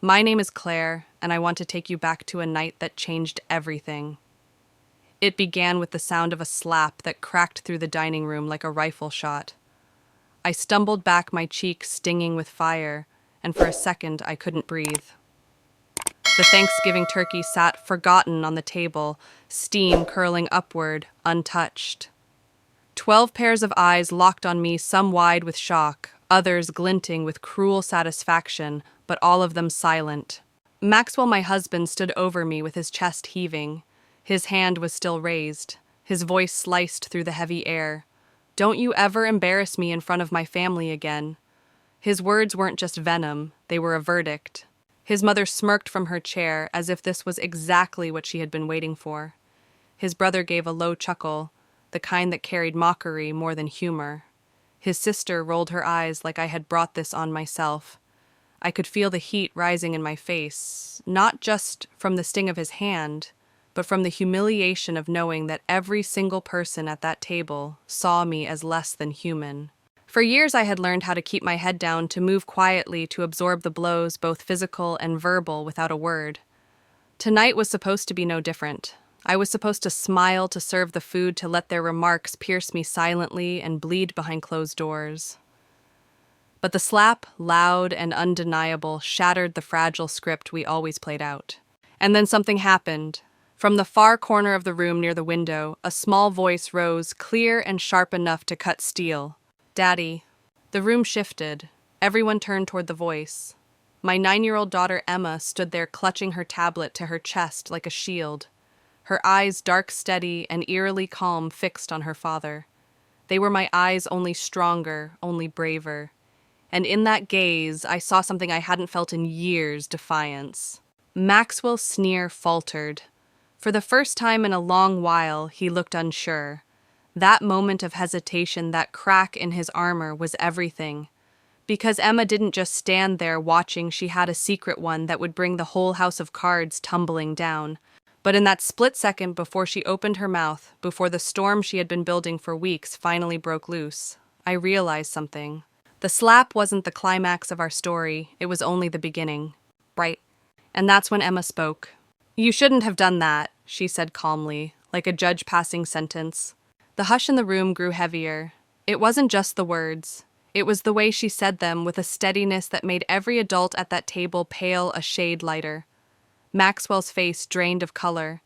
My name is Claire, and I want to take you back to a night that changed everything. It began with the sound of a slap that cracked through the dining room like a rifle shot. I stumbled back, my cheek stinging with fire, and for a second I couldn't breathe. The Thanksgiving turkey sat forgotten on the table, steam curling upward, untouched. 12 pairs of eyes locked on me, some wide with shock, others glinting with cruel satisfaction, but all of them silent. Maxwell, my husband, stood over me with his chest heaving. His hand was still raised, his voice sliced through the heavy air. "Don't you ever embarrass me in front of my family again." His words weren't just venom, they were a verdict. His mother smirked from her chair as if this was exactly what she had been waiting for. His brother gave a low chuckle, the kind that carried mockery more than humor. His sister rolled her eyes like I had brought this on myself. I could feel the heat rising in my face, not just from the sting of his hand, but from the humiliation of knowing that every single person at that table saw me as less than human. For years I had learned how to keep my head down, to move quietly, to absorb the blows, both physical and verbal, without a word. Tonight was supposed to be no different. I was supposed to smile, to serve the food, to let their remarks pierce me silently and bleed behind closed doors. But the slap, loud and undeniable, shattered the fragile script we always played out. And then something happened. From the far corner of the room near the window, a small voice rose, clear and sharp enough to cut steel. "Daddy." The room shifted. Everyone turned toward the voice. My 9-year-old daughter Emma stood there, clutching her tablet to her chest like a shield. Her eyes, dark, steady, and eerily calm, fixed on her father. They were my eyes, only stronger, only braver. And in that gaze, I saw something I hadn't felt in years: defiance. Maxwell's sneer faltered. For the first time in a long while, he looked unsure. That moment of hesitation, that crack in his armor, was everything. Because Emma didn't just stand there watching, she had a secret one that would bring the whole house of cards tumbling down. But in that split second before she opened her mouth, before the storm she had been building for weeks finally broke loose, I realized something. The slap wasn't the climax of our story, it was only the beginning. Right. And that's when Emma spoke. "You shouldn't have done that," she said calmly, like a judge passing sentence. The hush in the room grew heavier. It wasn't just the words. It was the way she said them, with a steadiness that made every adult at that table pale a shade lighter. Maxwell's face drained of color.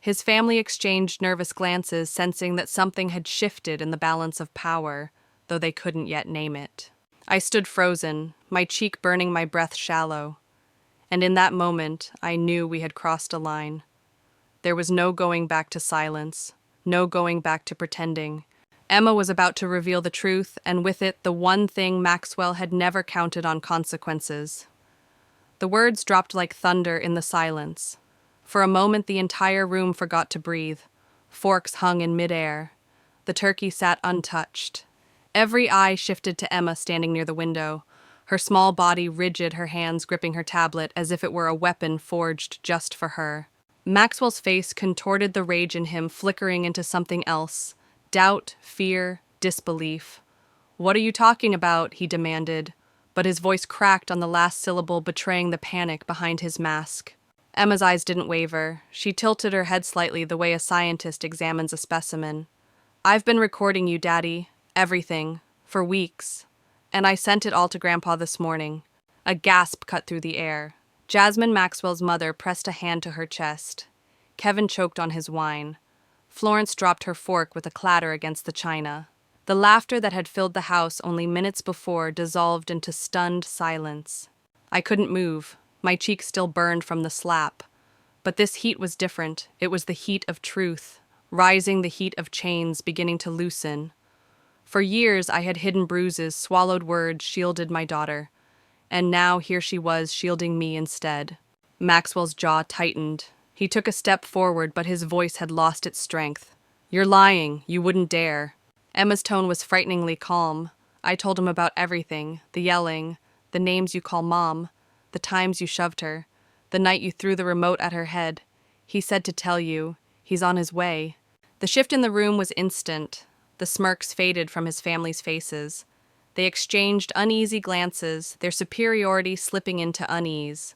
His family exchanged nervous glances, sensing that something had shifted in the balance of power, though they couldn't yet name it. I stood frozen, my cheek burning, my breath shallow. And in that moment, I knew we had crossed a line. There was no going back to silence, no going back to pretending. Emma was about to reveal the truth, and with it, the one thing Maxwell had never counted on: consequences. The words dropped like thunder in the silence. For a moment, the entire room forgot to breathe. Forks hung in midair. The turkey sat untouched. Every eye shifted to Emma standing near the window, her small body rigid, her hands gripping her tablet as if it were a weapon forged just for her. Maxwell's face contorted, the rage in him flickering into something else: doubt, fear, disbelief. "What are you talking about?" he demanded, but his voice cracked on the last syllable, betraying the panic behind his mask. Emma's eyes didn't waver. She tilted her head slightly, the way a scientist examines a specimen. "I've been recording you, Daddy. Everything. For weeks. And I sent it all to Grandpa this morning." A gasp cut through the air. Jasmine, Maxwell's mother, pressed a hand to her chest. Kevin choked on his wine. Florence dropped her fork with a clatter against the china. The laughter that had filled the house only minutes before dissolved into stunned silence. I couldn't move. My cheek still burned from the slap. But this heat was different. It was the heat of truth, rising, the heat of chains beginning to loosen. For years I had hidden bruises, swallowed words, shielded my daughter. And now here she was, shielding me instead. Maxwell's jaw tightened. He took a step forward, but his voice had lost its strength. "You're lying. You wouldn't dare." Emma's tone was frighteningly calm. I told him about everything: the yelling, the names you call Mom, the times you shoved her, the night you threw the remote at her head. He said to tell you, he's on his way. The shift in the room was instant. The smirks faded from his family's faces. They exchanged uneasy glances, their superiority slipping into unease.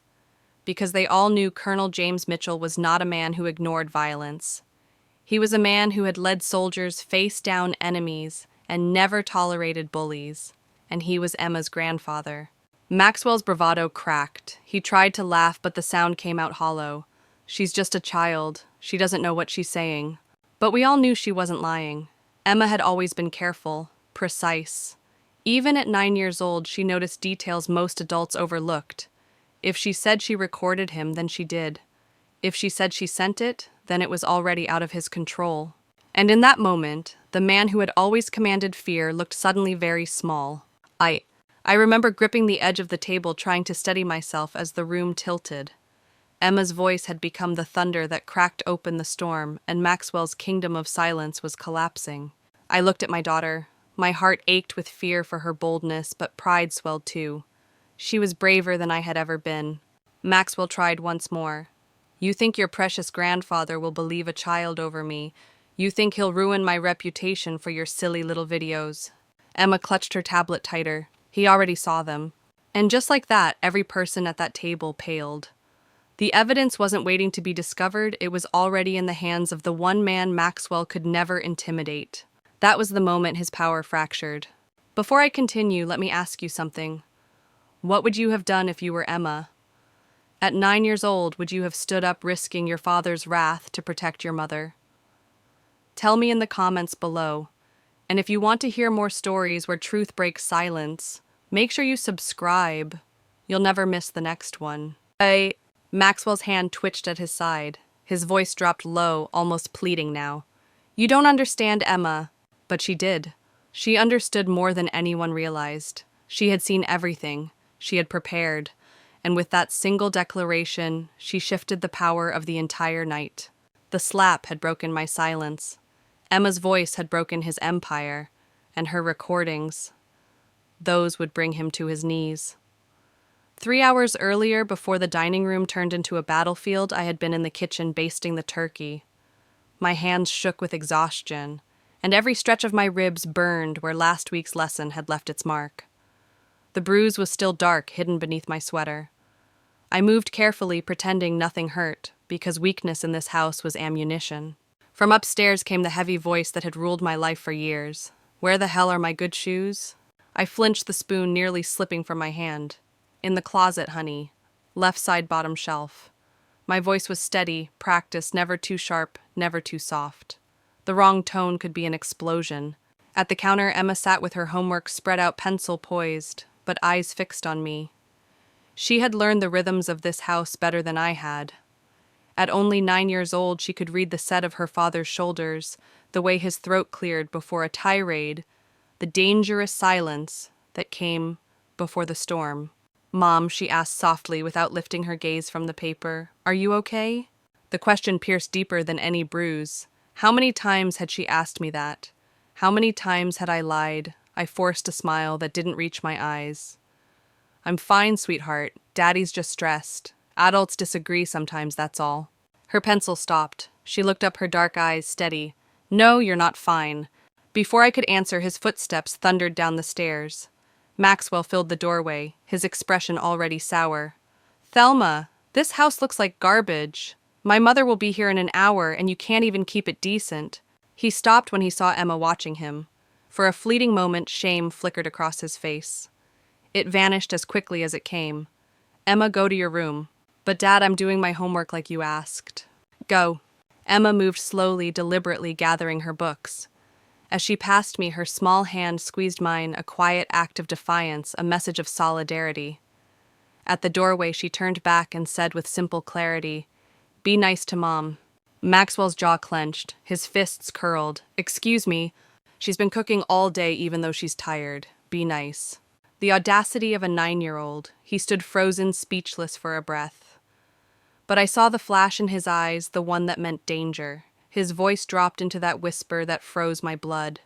because they all knew Colonel James Mitchell was not a man who ignored violence. He was a man who had led soldiers face down enemies and never tolerated bullies, and he was Emma's grandfather. Maxwell's bravado cracked. He tried to laugh, but the sound came out hollow. She's just a child. She doesn't know what she's saying. But we all knew she wasn't lying. Emma had always been careful, precise. Even at 9 years old, she noticed details most adults overlooked. If she said she recorded him, then she did. If she said she sent it, then it was already out of his control. And in that moment, the man who had always commanded fear looked suddenly very small. I remember gripping the edge of the table trying to steady myself as the room tilted. Emma's voice had become the thunder that cracked open the storm, and Maxwell's kingdom of silence was collapsing. I looked at my daughter. My heart ached with fear for her boldness, but pride swelled too. She was braver than I had ever been. Maxwell tried once more. You think your precious grandfather will believe a child over me. You think he'll ruin my reputation for your silly little videos. Emma clutched her tablet tighter. He already saw them. And just like that, every person at that table paled. The evidence wasn't waiting to be discovered, it was already in the hands of the one man Maxwell could never intimidate. That was the moment his power fractured. Before I continue, let me ask you something. What would you have done if you were Emma? At 9 years old, would you have stood up risking your father's wrath to protect your mother? Tell me in the comments below. And if you want to hear more stories where truth breaks silence, make sure you subscribe. You'll never miss the next one. Maxwell's hand twitched at his side. His voice dropped low, almost pleading now. You don't understand, Emma. But she did. She understood more than anyone realized. She had seen everything. She had prepared. And with that single declaration, she shifted the power of the entire night. The slap had broken my silence. Emma's voice had broken his empire, and her recordings, those would bring him to his knees. 3 hours earlier, before the dining room turned into a battlefield, I had been in the kitchen basting the turkey. My hands shook with exhaustion, and every stretch of my ribs burned where last week's lesson had left its mark. The bruise was still dark, hidden beneath my sweater. I moved carefully, pretending nothing hurt, because weakness in this house was ammunition. From upstairs came the heavy voice that had ruled my life for years. Where the hell are my good shoes? I flinched, the spoon nearly slipping from my hand. In the closet, honey. Left side bottom shelf. My voice was steady, practiced, never too sharp, never too soft. The wrong tone could be an explosion. At the counter, Emma sat with her homework spread out, pencil poised, but eyes fixed on me. She had learned the rhythms of this house better than I had. At only 9 years old, she could read the set of her father's shoulders, the way his throat cleared before a tirade, the dangerous silence that came before the storm. Mom, she asked softly without lifting her gaze from the paper, are you okay? The question pierced deeper than any bruise. How many times had she asked me that? How many times had I lied? I forced a smile that didn't reach my eyes. I'm fine, sweetheart. Daddy's just stressed. Adults disagree sometimes, that's all. Her pencil stopped. She looked up, her dark eyes steady. No, you're not fine. Before I could answer, his footsteps thundered down the stairs. Maxwell filled the doorway, his expression already sour. Thelma, this house looks like garbage. My mother will be here in an hour, and you can't even keep it decent. He stopped when he saw Emma watching him. For a fleeting moment, shame flickered across his face. It vanished as quickly as it came. Emma, go to your room. But Dad, I'm doing my homework like you asked. Go. Emma moved slowly, deliberately gathering her books. As she passed me, her small hand squeezed mine, a quiet act of defiance, a message of solidarity. At the doorway, she turned back and said with simple clarity, Be nice to Mom. Maxwell's jaw clenched, his fists curled. Excuse me. She's been cooking all day even though she's tired. Be nice. The audacity of a 9-year-old. He stood frozen, speechless for a breath. But I saw the flash in his eyes, the one that meant danger. His voice dropped into that whisper that froze my blood.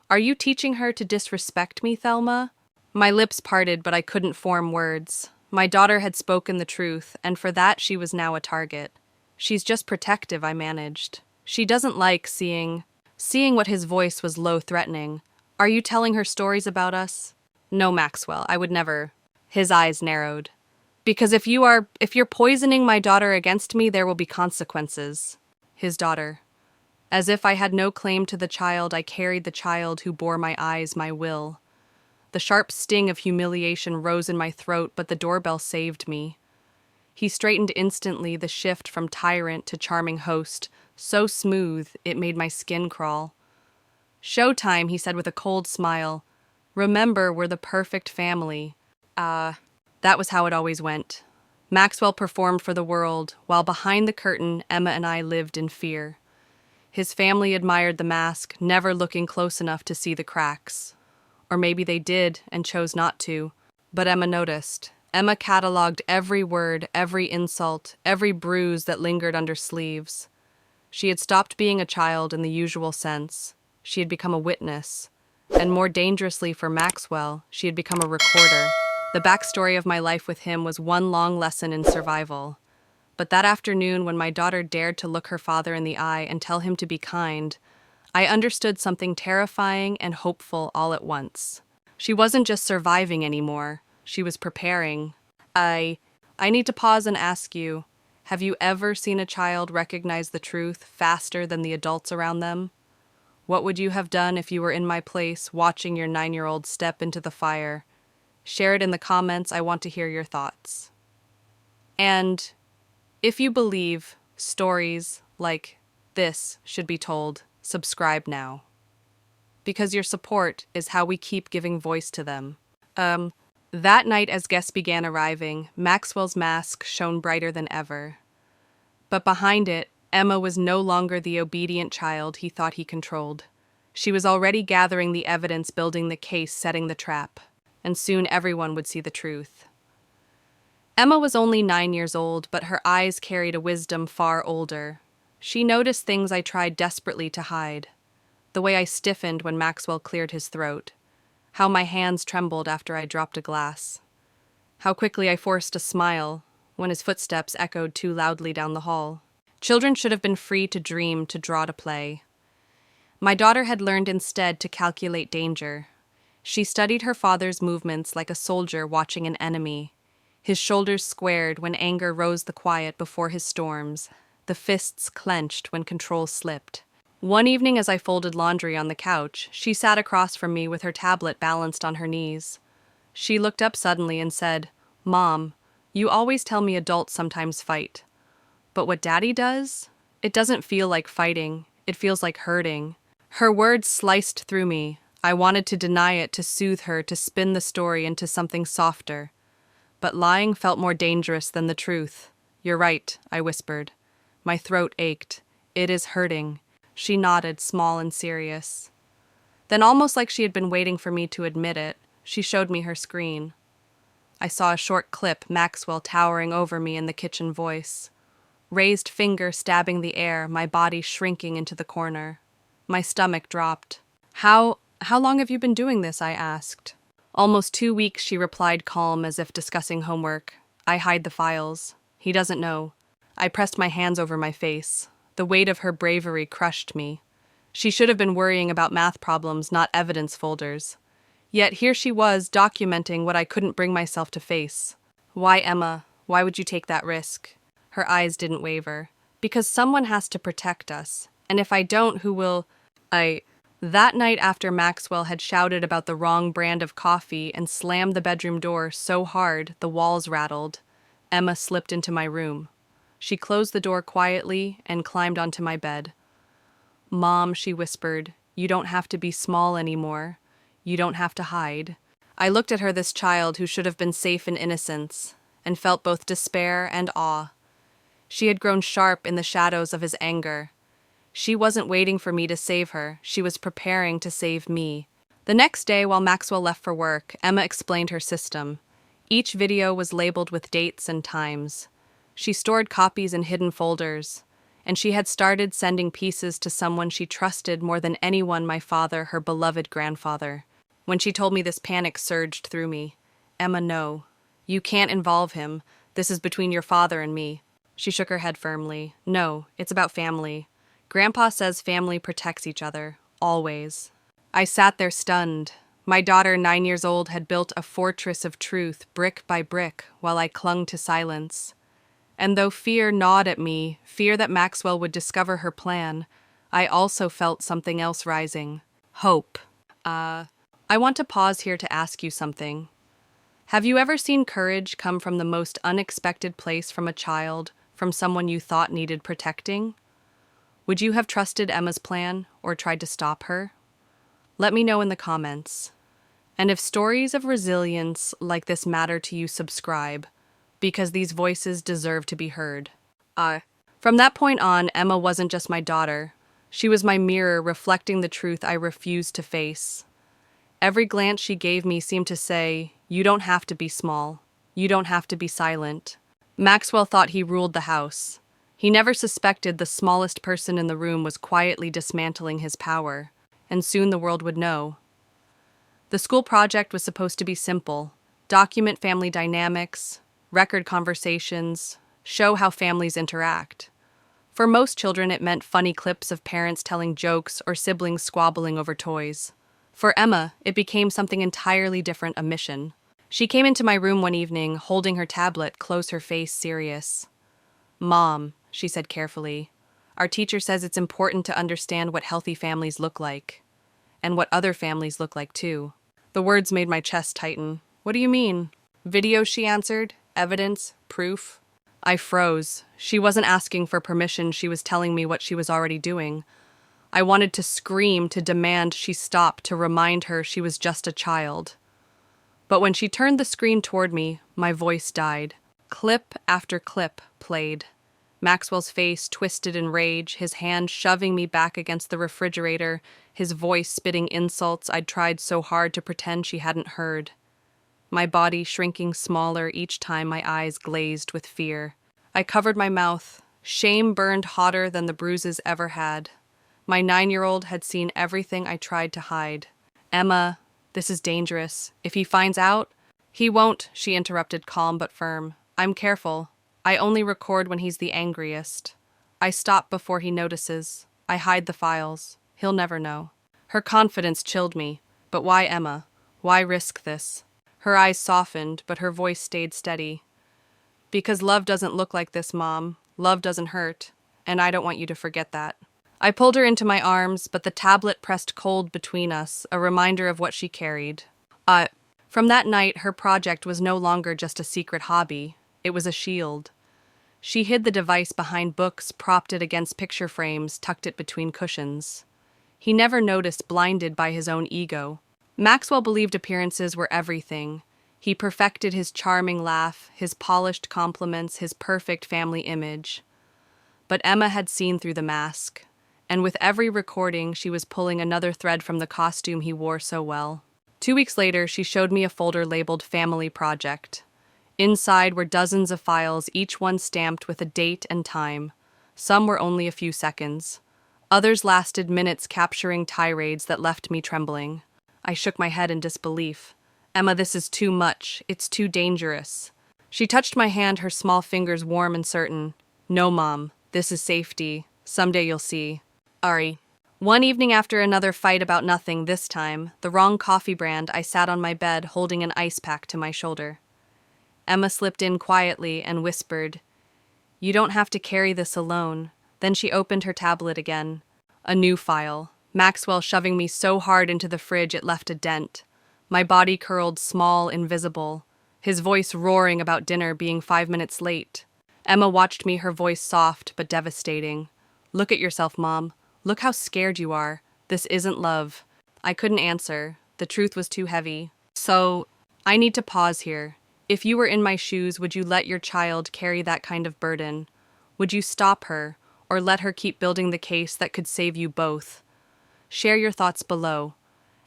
Are you teaching her to disrespect me, Thelma? My lips parted, but I couldn't form words. My daughter had spoken the truth, and for that she was now a target. She's just protective, I managed. She doesn't like seeing what his voice was low, threatening. Are you telling her stories about us? No, Maxwell, I would never. His eyes narrowed. Because if you're poisoning my daughter against me, there will be consequences. His daughter. As if I had no claim to the child, I carried the child who bore my eyes, my will. The sharp sting of humiliation rose in my throat, but the doorbell saved me. He straightened instantly, the shift from tyrant to charming host, so smooth it made my skin crawl. "Showtime," he said with a cold smile. "Remember, we're the perfect family." That was how it always went. Maxwell performed for the world, while behind the curtain, Emma and I lived in fear. His family admired the mask, never looking close enough to see the cracks. Or maybe they did and chose not to. But Emma noticed. Emma cataloged every word, every insult, every bruise that lingered under sleeves. She had stopped being a child in the usual sense. She had become a witness. And more dangerously for Maxwell, she had become a recorder. The backstory of my life with him was one long lesson in survival. But that afternoon, when my daughter dared to look her father in the eye and tell him to be kind, I understood something terrifying and hopeful all at once. She wasn't just surviving anymore. She was preparing. I need to pause and ask you, have you ever seen a child recognize the truth faster than the adults around them? What would you have done if you were in my place, watching your 9-year-old step into the fire? Share it in the comments. I want to hear your thoughts. And if you believe stories like this should be told, subscribe now. Because your support is how we keep giving voice to them. That night, as guests began arriving, Maxwell's mask shone brighter than ever. But behind it, Emma was no longer the obedient child he thought he controlled. She was already gathering the evidence, building the case, setting the trap. And soon everyone would see the truth. Emma was only 9 years old, but her eyes carried a wisdom far older. She noticed things I tried desperately to hide. The way I stiffened when Maxwell cleared his throat. How my hands trembled after I dropped a glass. How quickly I forced a smile when his footsteps echoed too loudly down the hall. Children should have been free to dream, to draw, to play. My daughter had learned instead to calculate danger. She studied her father's movements like a soldier watching an enemy. His shoulders squared when anger rose the quiet before his storms. The fists clenched when control slipped. One evening as I folded laundry on the couch, she sat across from me with her tablet balanced on her knees. She looked up suddenly and said, "Mom, you always tell me adults sometimes fight. But what Daddy does? It doesn't feel like fighting. It feels like hurting." Her words sliced through me. I wanted to deny it, to soothe her, to spin the story into something softer. But lying felt more dangerous than the truth. "You're right," I whispered. My throat ached. "It is hurting." She nodded, small and serious. Then, almost like she had been waiting for me to admit it, she showed me her screen. I saw a short clip, Maxwell towering over me in the kitchen voice. Raised finger stabbing the air, my body shrinking into the corner. My stomach dropped. How long have you been doing this?" I asked. "Almost 2 weeks," she replied, calm as if discussing homework. "I hide the files. He doesn't know." I pressed my hands over my face. The weight of her bravery crushed me. She should have been worrying about math problems, not evidence folders. Yet here she was, documenting what I couldn't bring myself to face. "Why, Emma? Why would you take that risk?" Her eyes didn't waver. "Because someone has to protect us. And if I don't, who will?" That night, after Maxwell had shouted about the wrong brand of coffee and slammed the bedroom door so hard the walls rattled, Emma slipped into my room. She closed the door quietly and climbed onto my bed. "Mom," she whispered, "you don't have to be small anymore. You don't have to hide." I looked at her, this child who should have been safe in innocence, and felt both despair and awe. She had grown sharp in the shadows of his anger. She wasn't waiting for me to save her. She was preparing to save me. The next day, while Maxwell left for work, Emma explained her system. Each video was labeled with dates and times. She stored copies in hidden folders, and she had started sending pieces to someone she trusted more than anyone, my father, her beloved grandfather. When she told me this, panic surged through me. "Emma, no. You can't involve him. This is between your father and me." She shook her head firmly. "No, it's about family. Grandpa says family protects each other, always." I sat there stunned. My daughter, 9 years old, had built a fortress of truth, brick by brick, while I clung to silence. And though fear gnawed at me, fear that Maxwell would discover her plan, I also felt something else rising. Hope. I want to pause here to ask you something. Have you ever seen courage come from the most unexpected place from a child, from someone you thought needed protecting? Would you have trusted Emma's plan or tried to stop her? Let me know in the comments. And if stories of resilience like this matter to you, subscribe, because these voices deserve to be heard. From that point on, Emma wasn't just my daughter. She was my mirror reflecting the truth I refused to face. Every glance she gave me seemed to say, "You don't have to be small. You don't have to be silent." Maxwell thought he ruled the house. He never suspected the smallest person in the room was quietly dismantling his power, and soon the world would know. The school project was supposed to be simple: document family dynamics, record conversations, show how families interact. For most children, it meant funny clips of parents telling jokes or siblings squabbling over toys. For Emma, it became something entirely different, a mission. She came into my room one evening, holding her tablet, close, her face serious. "Mom," she said carefully, "our teacher says it's important to understand what healthy families look like. And what other families look like, too." The words made my chest tighten. "What do you mean?" "Videos," she answered. "Evidence, proof." I froze. She wasn't asking for permission, she was telling me what she was already doing. I wanted to scream, to demand she stop, to remind her she was just a child. But when she turned the screen toward me, my voice died. Clip after clip played. Maxwell's face twisted in rage, his hand shoving me back against the refrigerator, his voice spitting insults I'd tried so hard to pretend she hadn't heard. My body shrinking smaller each time my eyes glazed with fear. I covered my mouth. Shame burned hotter than the bruises ever had. My 9-year-old had seen everything I tried to hide. "Emma, this is dangerous. If he finds out—" "He won't," she interrupted, calm but firm. "I'm careful. I only record when he's the angriest. I stop before he notices. I hide the files. He'll never know." Her confidence chilled me. But why Emma? Why risk this? Her eyes softened, but her voice stayed steady. "Because love doesn't look like this, Mom. Love doesn't hurt. And I don't want you to forget that." I pulled her into my arms, but the tablet pressed cold between us, a reminder of what she carried. From that night, her project was no longer just a secret hobby. It was a shield. She hid the device behind books, propped it against picture frames, tucked it between cushions. He never noticed, blinded by his own ego. Maxwell believed appearances were everything. He perfected his charming laugh, his polished compliments, his perfect family image. But Emma had seen through the mask. And with every recording, she was pulling another thread from the costume he wore so well. 2 weeks later, she showed me a folder labeled Family Project. Inside were dozens of files, each one stamped with a date and time. Some were only a few seconds. Others lasted minutes, capturing tirades that left me trembling. I shook my head in disbelief. "Emma, this is too much. It's too dangerous." She touched my hand, her small fingers warm and certain. "No, Mom. This is safety. Someday you'll see." One evening, after another fight about nothing, this time, the wrong coffee brand, I sat on my bed holding an ice pack to my shoulder. Emma slipped in quietly and whispered, "You don't have to carry this alone." Then she opened her tablet again. A new file. Maxwell shoving me so hard into the fridge it left a dent. My body curled, small, invisible. His voice roaring about dinner being 5 minutes late. Emma watched me, her voice soft but devastating. "Look at yourself, Mom. Look how scared you are. This isn't love." I couldn't answer. The truth was too heavy. "So, I need to pause here. If you were in my shoes, would you let your child carry that kind of burden? Would you stop her, or let her keep building the case that could save you both? Share your thoughts below.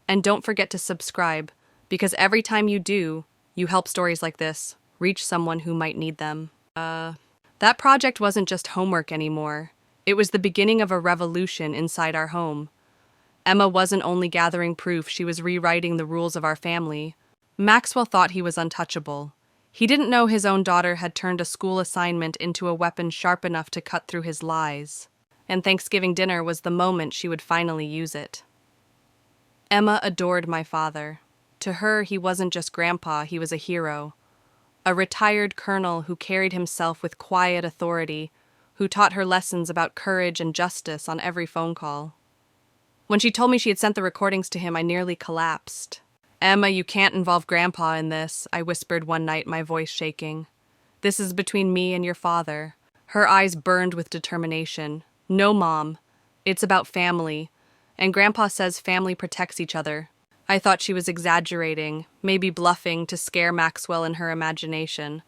And don't forget to subscribe, because every time you do, you help stories like this reach someone who might need them. That project wasn't just homework anymore. It was the beginning of a revolution inside our home. Emma wasn't only gathering proof, she was rewriting the rules of our family. Maxwell thought he was untouchable. He didn't know his own daughter had turned a school assignment into a weapon sharp enough to cut through his lies. And Thanksgiving dinner was the moment she would finally use it. Emma adored my father. To her, he wasn't just Grandpa, he was a hero. A retired colonel who carried himself with quiet authority, who taught her lessons about courage and justice on every phone call. When she told me she had sent the recordings to him, I nearly collapsed. "Emma, you can't involve Grandpa in this," I whispered one night, my voice shaking. "This is between me and your father." Her eyes burned with determination. "No, Mom. It's about family. And Grandpa says family protects each other." I thought she was exaggerating, maybe bluffing to scare Maxwell in her imagination.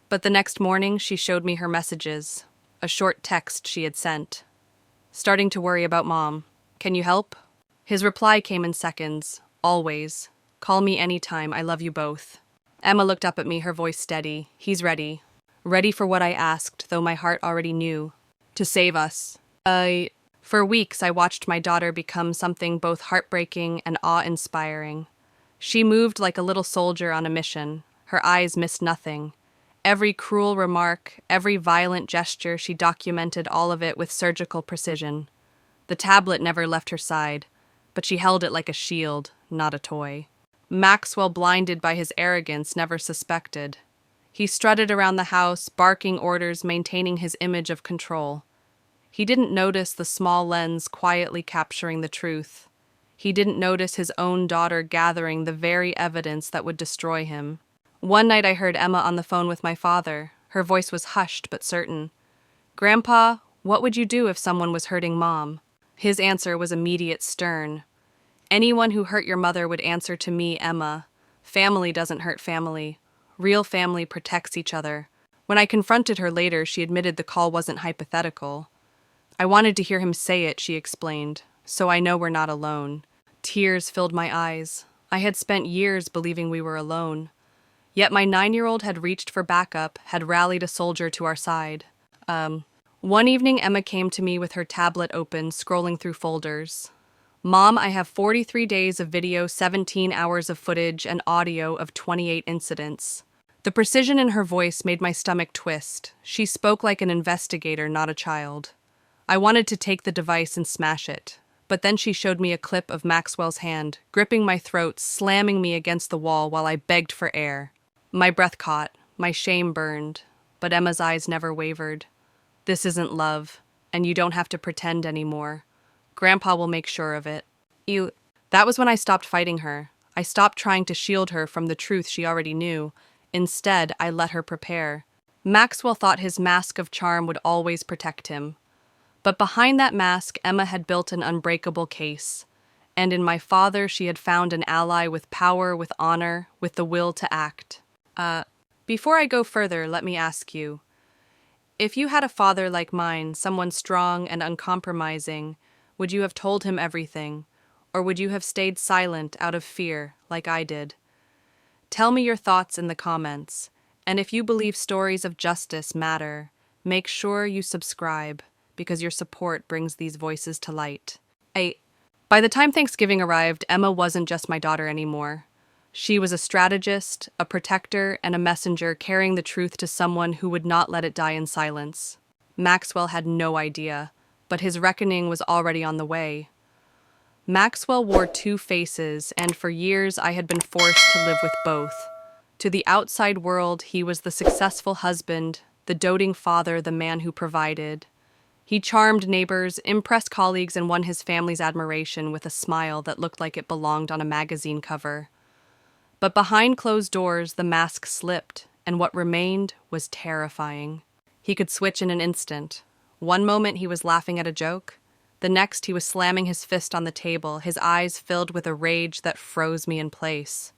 But the next morning, she showed me her messages, a short text she had sent. "Starting to worry about Mom. Can you help?" His reply came in seconds. "Always. Call me anytime. I love you both." Emma looked up at me, her voice steady. "He's ready. Ready for what I asked, though my heart already knew. To save us." For weeks, I watched my daughter become something both heartbreaking and awe-inspiring. She moved like a little soldier on a mission. Her eyes missed nothing. Every cruel remark, every violent gesture, she documented all of it with surgical precision. The tablet never left her side, but she held it like a shield, not a toy. Maxwell, blinded by his arrogance, never suspected. He strutted around the house, barking orders, maintaining his image of control. He didn't notice the small lens quietly capturing the truth. He didn't notice his own daughter gathering the very evidence that would destroy him. One night I heard Emma on the phone with my father. Her voice was hushed but certain. "Grandpa, what would you do if someone was hurting Mom?" His answer was immediate, stern. "Anyone who hurt your mother would answer to me, Emma. Family doesn't hurt family. Real family protects each other." When I confronted her later, she admitted the call wasn't hypothetical. "I wanted to hear him say it," she explained, "so I know we're not alone." Tears filled my eyes. I had spent years believing we were alone. Yet my 9-year-old had reached for backup, had rallied a soldier to our side. One evening, Emma came to me with her tablet open, scrolling through folders. "Mom, I have 43 days of video, 17 hours of footage, and audio of 28 incidents." The precision in her voice made my stomach twist. She spoke like an investigator, not a child. I wanted to take the device and smash it, but then she showed me a clip of Maxwell's hand, gripping my throat, slamming me against the wall while I begged for air. My breath caught, my shame burned, but Emma's eyes never wavered. "This isn't love, and you don't have to pretend anymore. Grandpa will make sure of it." That was when I stopped fighting her. I stopped trying to shield her from the truth she already knew. Instead, I let her prepare. Maxwell thought his mask of charm would always protect him. But behind that mask, Emma had built an unbreakable case. And in my father, she had found an ally with power, with honor, with the will to act. Before I go further, let me ask you, if you had a father like mine, someone strong and uncompromising, would you have told him everything, or would you have stayed silent out of fear, like I did? Tell me your thoughts in the comments, and if you believe stories of justice matter, make sure you subscribe, because your support brings these voices to light. By the time Thanksgiving arrived, Emma wasn't just my daughter anymore. She was a strategist, a protector, and a messenger carrying the truth to someone who would not let it die in silence. Maxwell had no idea, but his reckoning was already on the way. Maxwell wore two faces, and for years I had been forced to live with both. To the outside world, he was the successful husband, the doting father, the man who provided. He charmed neighbors, impressed colleagues, and won his family's admiration with a smile that looked like it belonged on a magazine cover. But behind closed doors, the mask slipped, and what remained was terrifying. He could switch in an instant. One moment he was laughing at a joke. The next he was slamming his fist on the table, his eyes filled with a rage that froze me in place.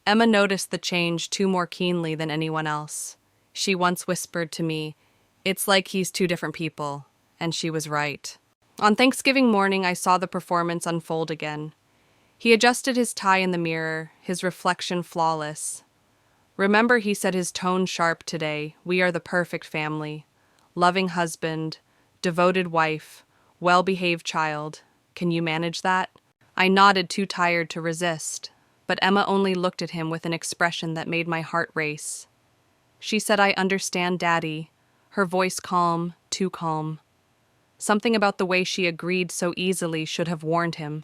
Emma noticed the change more keenly than anyone else. She once whispered to me, "It's like he's two different people," and she was right. On Thanksgiving morning, I saw the performance unfold again. He adjusted his tie in the mirror, his reflection flawless. "Remember," he said, his tone sharp today, "we are the perfect family. Loving husband, devoted wife, well-behaved child. Can you manage that?" I nodded, too tired to resist, but Emma only looked at him with an expression that made my heart race. She said, "I understand, Daddy," her voice calm, too calm. Something about the way she agreed so easily should have warned him.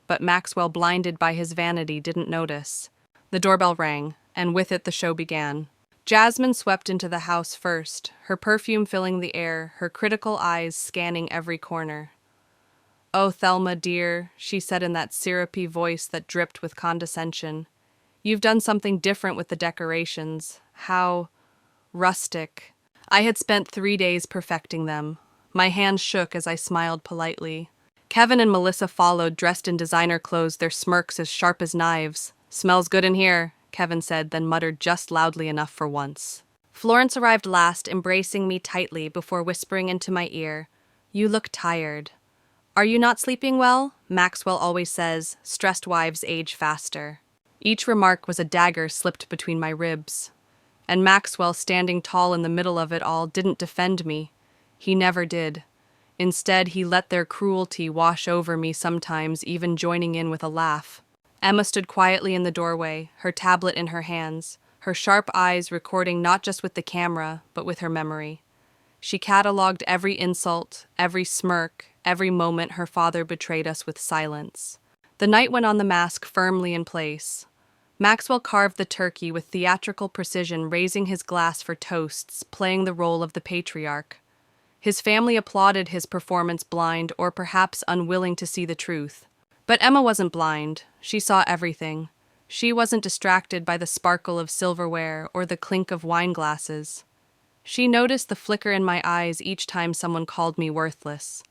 but Maxwell, blinded by his vanity, didn't notice. The doorbell rang, and with it the show began. Jasmine swept into the house first, her perfume filling the air, her critical eyes scanning every corner. "Oh, Thelma, dear," she said in that syrupy voice that dripped with condescension. "You've done something different with the decorations. How rustic." I had spent 3 days perfecting them. My hands shook as I smiled politely. Kevin and Melissa followed, dressed in designer clothes, their smirks as sharp as knives. "Smells good in here," Kevin said, then muttered just loudly enough for once. Florence arrived last, embracing me tightly before whispering into my ear, "You look tired." "Are you not sleeping well?" Maxwell always says, stressed wives age faster. Each remark was a dagger slipped between my ribs. And Maxwell, standing tall in the middle of it all, didn't defend me. He never did. Instead, he let their cruelty wash over me sometimes, even joining in with a laugh. Emma stood quietly in the doorway, her tablet in her hands, her sharp eyes recording not just with the camera, but with her memory. She catalogued every insult, every smirk, every moment her father betrayed us with silence. The night went on, the mask firmly in place. Maxwell carved the turkey with theatrical precision, raising his glass for toasts, playing the role of the patriarch. His family applauded his performance, blind or perhaps unwilling to see the truth. But Emma wasn't blind. She saw everything. She wasn't distracted by the sparkle of silverware or the clink of wine glasses. She noticed the flicker in my eyes each time someone called me worthless.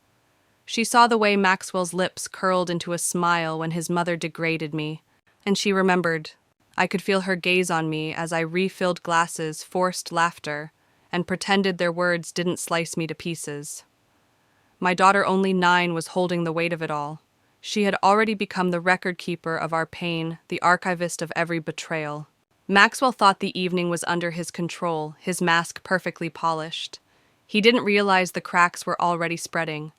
She saw the way Maxwell's lips curled into a smile when his mother degraded me. And she remembered. I could feel her gaze on me as I refilled glasses, forced laughter, and pretended their words didn't slice me to pieces. My daughter, only 9, was holding the weight of it all. She had already become the record keeper of our pain, the archivist of every betrayal. Maxwell thought the evening was under his control, his mask perfectly polished. He didn't realize the cracks were already spreading.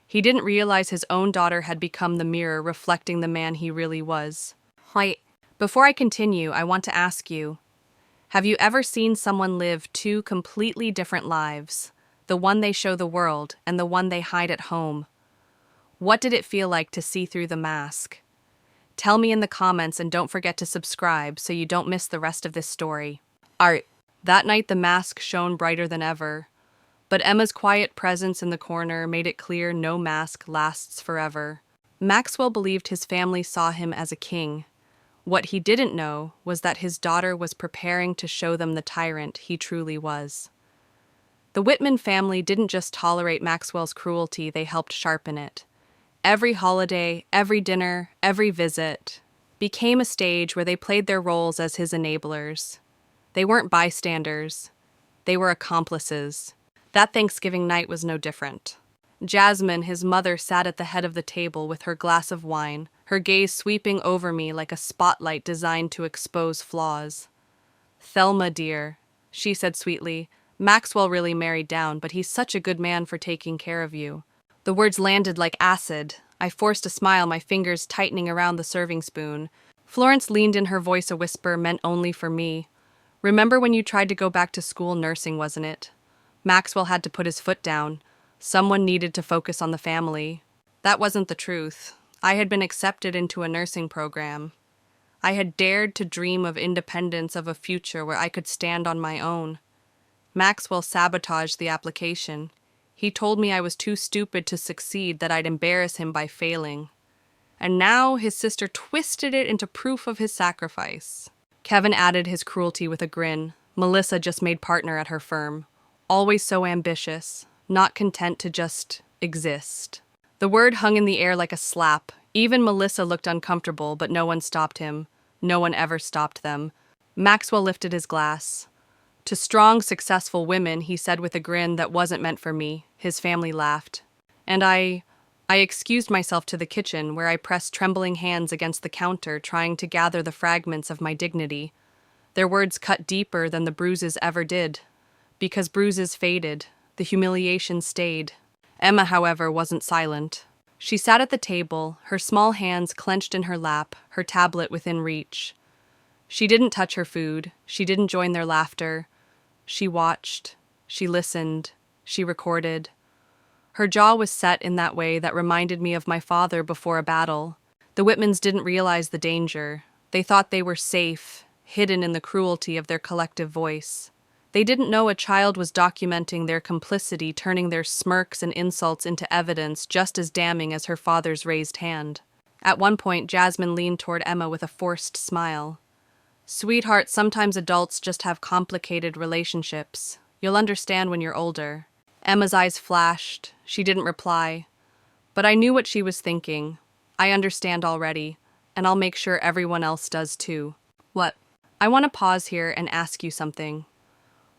He didn't realize his own daughter had become the mirror reflecting the man he really was. Wait, before I continue, I want to ask you, have you ever seen someone live 2 completely different lives? The one they show the world and the one they hide at home. What did it feel like to see through the mask? Tell me in the comments, and don't forget to subscribe so you don't miss the rest of this story. Art. That night the mask shone brighter than ever, but Emma's quiet presence in the corner made it clear no mask lasts forever. Maxwell believed his family saw him as a king. What he didn't know was that his daughter was preparing to show them the tyrant he truly was. The Whitman family didn't just tolerate Maxwell's cruelty, they helped sharpen it. Every holiday, every dinner, every visit became a stage where they played their roles as his enablers. They weren't bystanders. They were accomplices. That Thanksgiving night was no different. Jasmine, his mother, sat at the head of the table with her glass of wine, her gaze sweeping over me like a spotlight designed to expose flaws. "Thelma, dear," she said sweetly, "Maxwell really married down, but he's such a good man for taking care of you." The words landed like acid. I forced a smile, my fingers tightening around the serving spoon. Florence leaned in, her voice a whisper meant only for me. "Remember when you tried to go back to school nursing, wasn't it? Maxwell had to put his foot down. Someone needed to focus on the family." That wasn't the truth. I had been accepted into a nursing program. I had dared to dream of independence, of a future where I could stand on my own. Maxwell sabotaged the application. He told me I was too stupid to succeed, that I'd embarrass him by failing. And now his sister twisted it into proof of his sacrifice. Kevin added his cruelty with a grin. Melissa just made partner at her firm. Always so ambitious, not content to just exist. The word hung in the air like a slap. Even Melissa looked uncomfortable, but no one stopped him. No one ever stopped them. Maxwell lifted his glass. "To strong, successful women," he said with a grin that wasn't meant for me. His family laughed. And I excused myself to the kitchen, where I pressed trembling hands against the counter, trying to gather the fragments of my dignity. Their words cut deeper than the bruises ever did. Because bruises faded, the humiliation stayed. Emma, however, wasn't silent. She sat at the table, her small hands clenched in her lap, her tablet within reach. She didn't touch her food. She didn't join their laughter. She watched. She listened. She recorded. Her jaw was set in that way that reminded me of my father before a battle. The Whitmans didn't realize the danger. They thought they were safe, hidden in the cruelty of their collective voice. They didn't know a child was documenting their complicity, turning their smirks and insults into evidence just as damning as her father's raised hand. At one point, Jasmine leaned toward Emma with a forced smile. "Sweetheart, sometimes adults just have complicated relationships. You'll understand when you're older." Emma's eyes flashed. She didn't reply. But I knew what she was thinking. I understand already, and I'll make sure everyone else does too. What? I want to pause here and ask you something.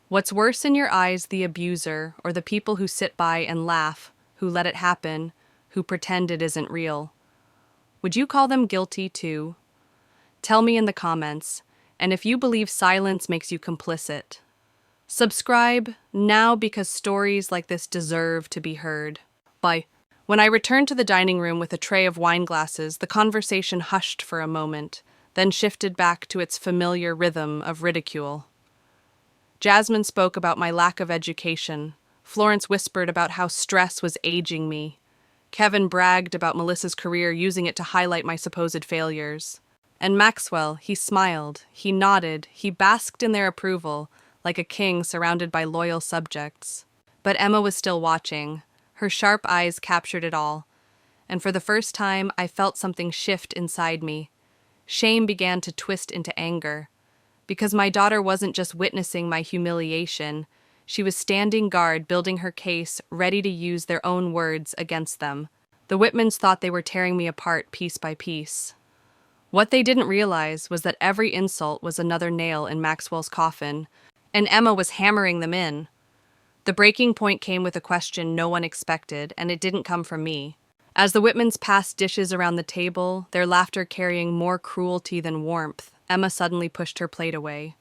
What's worse in your eyes, the abuser, or the people who sit by and laugh, who let it happen, who pretend it isn't real? Would you call them guilty too? Tell me in the comments, and if you believe silence makes you complicit. Subscribe now because stories like this deserve to be heard. Bye. When I returned to the dining room with a tray of wine glasses, the conversation hushed for a moment, then shifted back to its familiar rhythm of ridicule. Jasmine spoke about my lack of education. Florence whispered about how stress was aging me. Kevin bragged about Melissa's career, using it to highlight my supposed failures. And Maxwell, he smiled, he nodded, he basked in their approval, like a king surrounded by loyal subjects. But Emma was still watching. Her sharp eyes captured it all. And for the first time, I felt something shift inside me. Shame began to twist into anger. Because my daughter wasn't just witnessing my humiliation, she was standing guard, building her case, ready to use their own words against them. The Whitmans thought they were tearing me apart piece by piece. What they didn't realize was that every insult was another nail in Maxwell's coffin, and Emma was hammering them in. The breaking point came with a question no one expected, and it didn't come from me. As the Whitmans passed dishes around the table, their laughter carrying more cruelty than warmth, Emma suddenly pushed her plate away.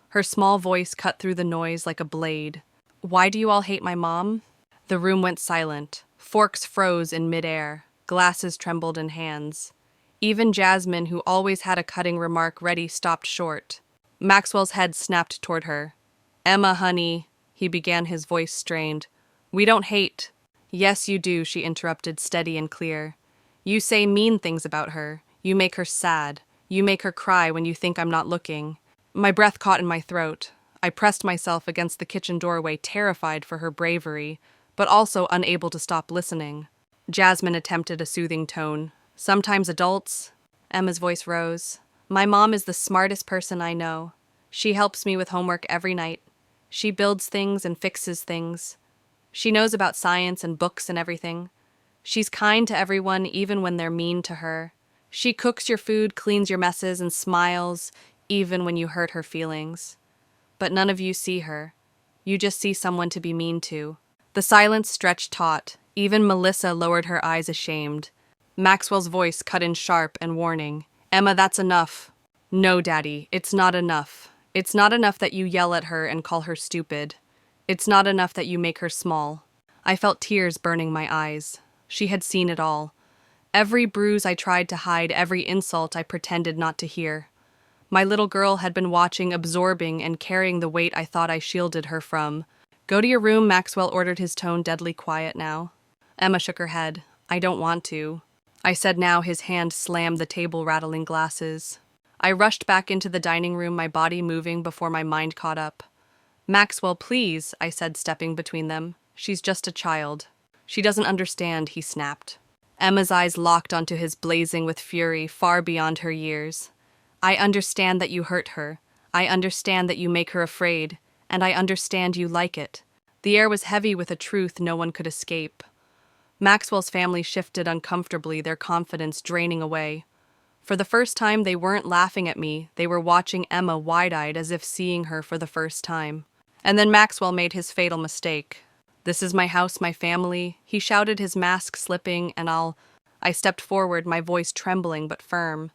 Her small voice cut through the noise like a blade. "Why do you all hate my mom?" The room went silent. Forks froze in midair. Glasses trembled in hands. Even Jasmine, who always had a cutting remark ready, stopped short. Maxwell's head snapped toward her. "Emma, honey," he began, his voice strained. "We don't hate." "Yes, you do," she interrupted, steady and clear. "You say mean things about her. You make her sad. You make her cry when you think I'm not looking." My breath caught in my throat. I pressed myself against the kitchen doorway, terrified for her bravery, but also unable to stop listening. Jasmine attempted a soothing tone. "Sometimes adults—" Emma's voice rose. "My mom is the smartest person I know. She helps me with homework every night. She builds things and fixes things. She knows about science and books and everything. She's kind to everyone, even when they're mean to her. She cooks your food, cleans your messes, and smiles, even when you hurt her feelings. But none of you see her. You just see someone to be mean to." The silence stretched taut. Even Melissa lowered her eyes, ashamed. Maxwell's voice cut in sharp and warning. "Emma, that's enough." "No, Daddy, it's not enough. It's not enough that you yell at her and call her stupid. It's not enough that you make her small." I felt tears burning my eyes. She had seen it all. Every bruise I tried to hide, every insult I pretended not to hear. My little girl had been watching, absorbing, and carrying the weight I thought I shielded her from. "Go to your room," Maxwell ordered, his tone deadly quiet now. Emma shook her head. "I don't want to," I said now, his hand slammed the table, rattling glasses. I rushed back into the dining room, my body moving before my mind caught up. "Maxwell, please," I said, stepping between them. "She's just a child." "She doesn't understand," he snapped. Emma's eyes locked onto his, blazing with fury far beyond her years. "I understand that you hurt her. I understand that you make her afraid. And I understand you like it." The air was heavy with a truth no one could escape. Maxwell's family shifted uncomfortably, their confidence draining away. For the first time, they weren't laughing at me. They were watching Emma wide-eyed, as if seeing her for the first time. And then Maxwell made his fatal mistake. "This is my house, my family," he shouted, his mask slipping, and I stepped forward, my voice trembling but firm.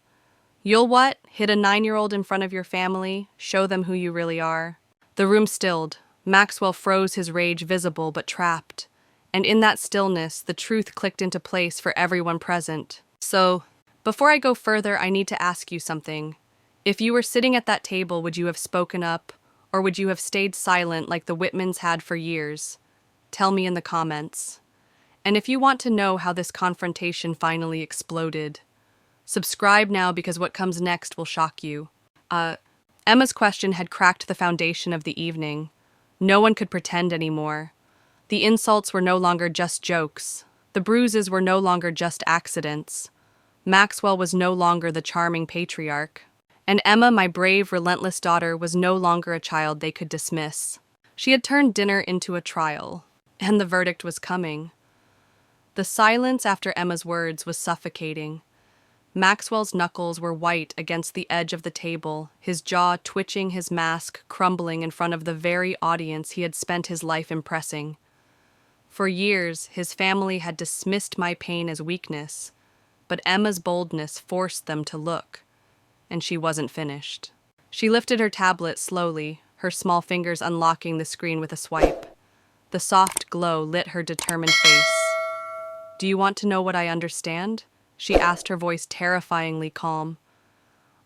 "You'll what? Hit a 9-year-old in front of your family? Show them who you really are." The room stilled. Maxwell froze, his rage visible but trapped. And in that stillness, the truth clicked into place for everyone present. "So, before I go further, I need to ask you something. If you were sitting at that table, would you have spoken up, or would you have stayed silent like the Whitmans had for years? Tell me in the comments. And if you want to know how this confrontation finally exploded, Subscribe now because what comes next will shock you. Emma's question had cracked the foundation of the evening. No one could pretend anymore. The insults were no longer just jokes. The bruises were no longer just accidents. Maxwell was no longer the charming patriarch. And Emma, my brave, relentless daughter, was no longer a child they could dismiss. She had turned dinner into a trial, and the verdict was coming. The silence after Emma's words was suffocating. Maxwell's knuckles were white against the edge of the table, his jaw twitching, his mask crumbling in front of the very audience he had spent his life impressing. For years, his family had dismissed my pain as weakness, but Emma's boldness forced them to look, and she wasn't finished. She lifted her tablet slowly, her small fingers unlocking the screen with a swipe. The soft glow lit her determined face. "Do you want to know what I understand?" she asked, her voice terrifyingly calm.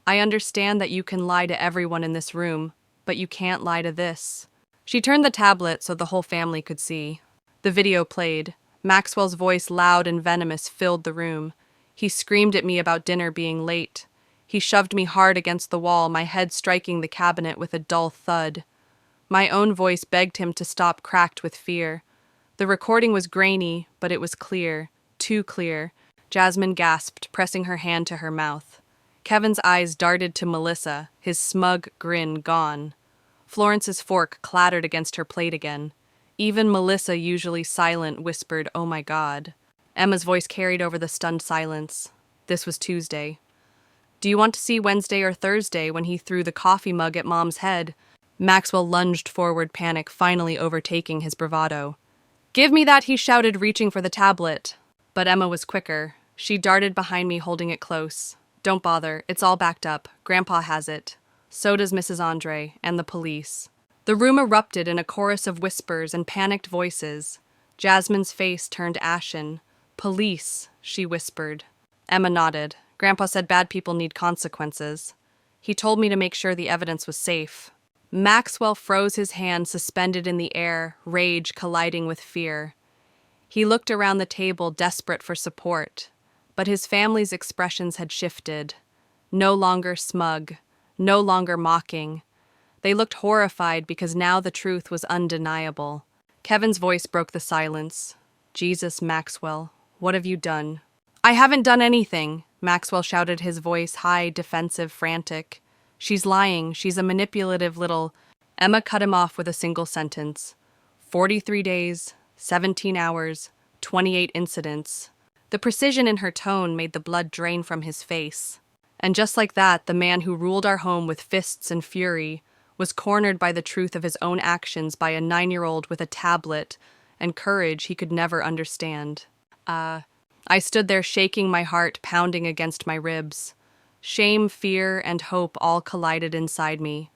"I understand that you can lie to everyone in this room, but you can't lie to this." She turned the tablet so the whole family could see. The video played. Maxwell's voice, loud and venomous, filled the room. He screamed at me about dinner being late. He shoved me hard against the wall, my head striking the cabinet with a dull thud. My own voice begged him to stop, cracked with fear. The recording was grainy, but it was clear. Too clear. Jasmine gasped, pressing her hand to her mouth. Kevin's eyes darted to Melissa, his smug grin gone. Florence's fork clattered against her plate again. Even Melissa, usually silent, whispered, "Oh my God." Emma's voice carried over the stunned silence. This was Tuesday. "Do you want to see Wednesday or Thursday?" When he threw the coffee mug at Mom's head, Maxwell lunged forward, panic finally overtaking his bravado. "Give me that," he shouted, reaching for the tablet. But Emma was quicker. She darted behind me, holding it close. "Don't bother, it's all backed up. Grandpa has it. So does Mrs. Andre, and the police." The room erupted in a chorus of whispers and panicked voices. Jasmine's face turned ashen. "Police," she whispered. Emma nodded. "Grandpa said bad people need consequences. He told me to make sure the evidence was safe." Maxwell froze, his hand suspended in the air, rage colliding with fear. He looked around the table, desperate for support. But his family's expressions had shifted. No longer smug, no longer mocking. They looked horrified because now the truth was undeniable. Kevin's voice broke the silence. "Jesus, Maxwell, what have you done?" "I haven't done anything," Maxwell shouted, his voice high, defensive, frantic. "She's lying. She's a manipulative little—" Emma cut him off with a single sentence. 43 days, 17 hours, 28 incidents. The precision in her tone made the blood drain from his face. And just like that, the man who ruled our home with fists and fury was cornered by the truth of his own actions by a 9-year-old with a tablet and courage he could never understand. I stood there, shaking, my heart pounding against my ribs. Shame, fear, and hope all collided inside me.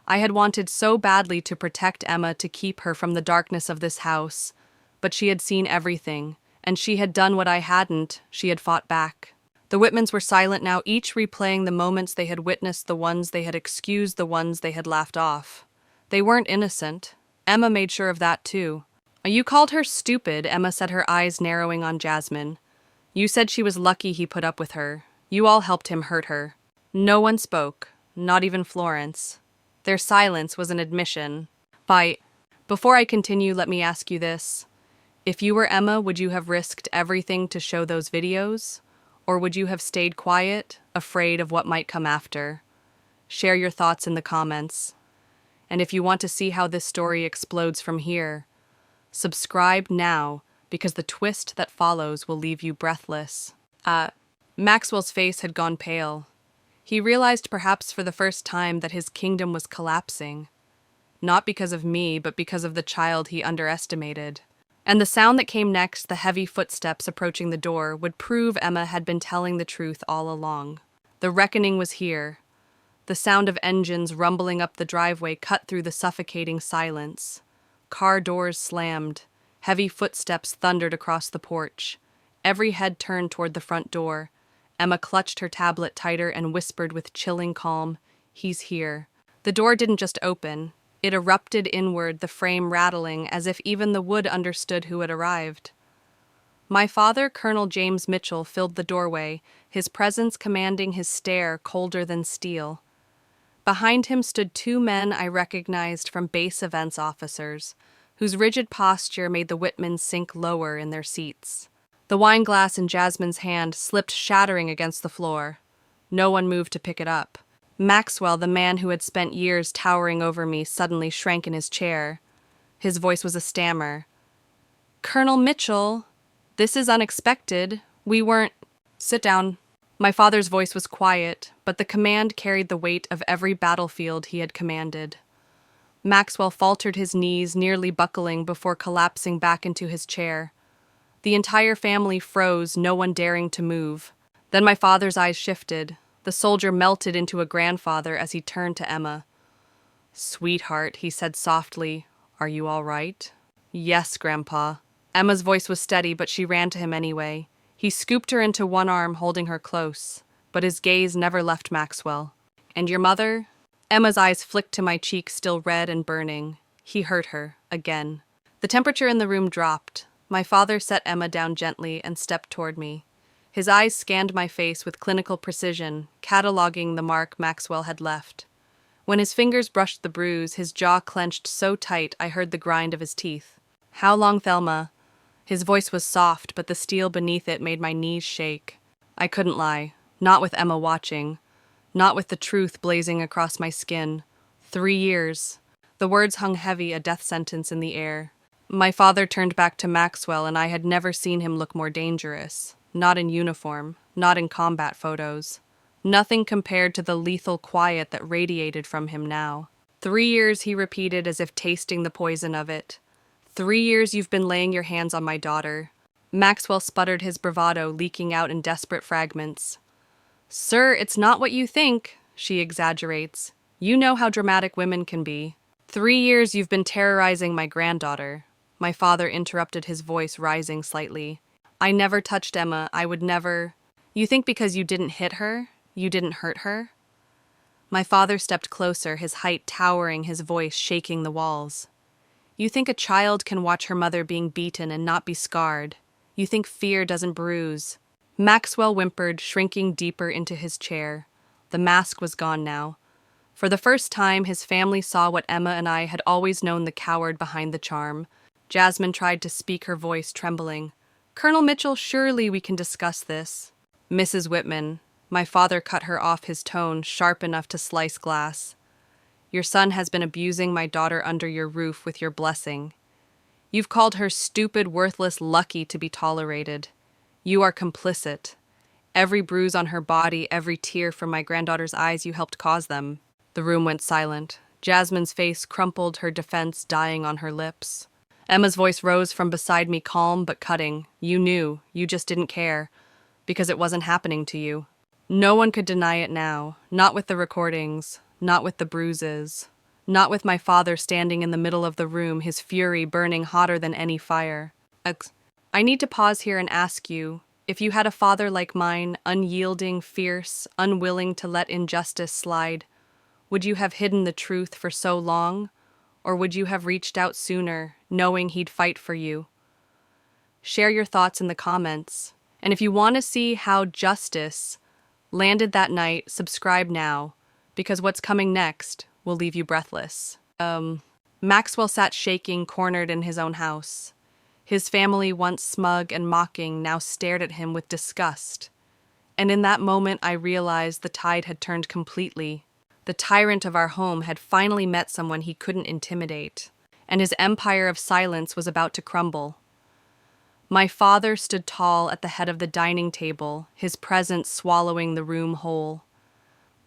I had wanted so badly to protect Emma, to keep her from the darkness of this house, but she had seen everything, and she had done what I hadn't. She had fought back. The Whitmans were silent now, each replaying the moments they had witnessed, the ones they had excused, the ones they had laughed off. They weren't innocent. Emma made sure of that too. "You called her stupid," Emma said, her eyes narrowing on Jasmine. "You said she was lucky he put up with her. You all helped him hurt her." No one spoke, not even Florence. Their silence was an admission. Before I continue, let me ask you this. If you were Emma, would you have risked everything to show those videos? Or would you have stayed quiet, afraid of what might come after? Share your thoughts in the comments. And if you want to see how this story explodes from here, subscribe now, because the twist that follows will leave you breathless. Maxwell's face had gone pale. He realized, perhaps for the first time, that his kingdom was collapsing. Not because of me, but because of the child he underestimated. And the sound that came next, the heavy footsteps approaching the door, would prove Emma had been telling the truth all along. The reckoning was here. The sound of engines rumbling up the driveway cut through the suffocating silence. Car doors slammed. Heavy footsteps thundered across the porch. Every head turned toward the front door. Emma clutched her tablet tighter and whispered with chilling calm, "He's here." The door didn't just open. It erupted inward, the frame rattling, as if even the wood understood who had arrived. My father, Colonel James Mitchell, filled the doorway, his presence commanding his stare colder than steel. Behind him stood two men I recognized from base events officers, whose rigid posture made the Whitmans sink lower in their seats. The wine glass in Jasmine's hand slipped shattering against the floor. No one moved to pick it up. Maxwell, the man who had spent years towering over me, suddenly shrank in his chair. His voice was a stammer. "Colonel Mitchell, this is unexpected. We weren't—" "Sit down." My father's voice was quiet, but the command carried the weight of every battlefield he had commanded. Maxwell faltered his knees, nearly buckling before collapsing back into his chair. The entire family froze, no one daring to move. Then my father's eyes shifted. The soldier melted into a grandfather as he turned to Emma. "Sweetheart," he said softly, "are you all right?" "Yes, Grandpa." Emma's voice was steady, but she ran to him anyway. He scooped her into one arm, holding her close, but his gaze never left Maxwell. "And your mother?" Emma's eyes flicked to my cheek, still red and burning. He hurt her, again. The temperature in the room dropped. My father set Emma down gently and stepped toward me. His eyes scanned my face with clinical precision, cataloging the mark Maxwell had left. When his fingers brushed the bruise, his jaw clenched so tight I heard the grind of his teeth. "How long, Thelma?" His voice was soft, but the steel beneath it made my knees shake. I couldn't lie, not with Emma watching, not with the truth blazing across my skin. 3 years. The words hung heavy, a death sentence in the air. My father turned back to Maxwell, and I had never seen him look more dangerous. Not in uniform, not in combat photos. Nothing compared to the lethal quiet that radiated from him now. 3 years, he repeated as if tasting the poison of it. 3 years you've been laying your hands on my daughter. Maxwell sputtered, his bravado leaking out in desperate fragments. "Sir, it's not what you think," she exaggerates. "You know how dramatic women can be. 3 years you've been terrorizing my granddaughter." My father interrupted, his voice rising slightly. "I never touched Emma. I would never—" "You think because you didn't hit her, you didn't hurt her?" My father stepped closer, his height towering, his voice shaking the walls. "You think a child can watch her mother being beaten and not be scarred. You think fear doesn't bruise." Maxwell whimpered, shrinking deeper into his chair. The mask was gone now. For the first time, his family saw what Emma and I had always known, the coward behind the charm. Jasmine tried to speak, her voice trembling. "Colonel Mitchell, surely we can discuss this." "Mrs. Whitman." My father cut her off, his tone sharp enough to slice glass. "Your son has been abusing my daughter under your roof with your blessing. You've called her stupid, worthless, lucky to be tolerated. You are complicit. Every bruise on her body, every tear from my granddaughter's eyes, you helped cause them." The room went silent. Jasmine's face crumpled, her defense dying on her lips. Emma's voice rose from beside me, calm but cutting. "You knew. You just didn't care. Because it wasn't happening to you." No one could deny it now. Not with the recordings. Not with the bruises. Not with my father standing in the middle of the room, his fury burning hotter than any fire. I need to pause here and ask you, if you had a father like mine, unyielding, fierce, unwilling to let injustice slide, would you have hidden the truth for so long? Or would you have reached out sooner, knowing he'd fight for you? Share your thoughts in the comments. And if you want to see how justice landed that night, subscribe now, because what's coming next will leave you breathless. Maxwell sat shaking, cornered in his own house. His family, once smug and mocking, now stared at him with disgust. And in that moment, I realized the tide had turned completely. The tyrant of our home had finally met someone he couldn't intimidate, and his empire of silence was about to crumble. My father stood tall at the head of the dining table, his presence swallowing the room whole.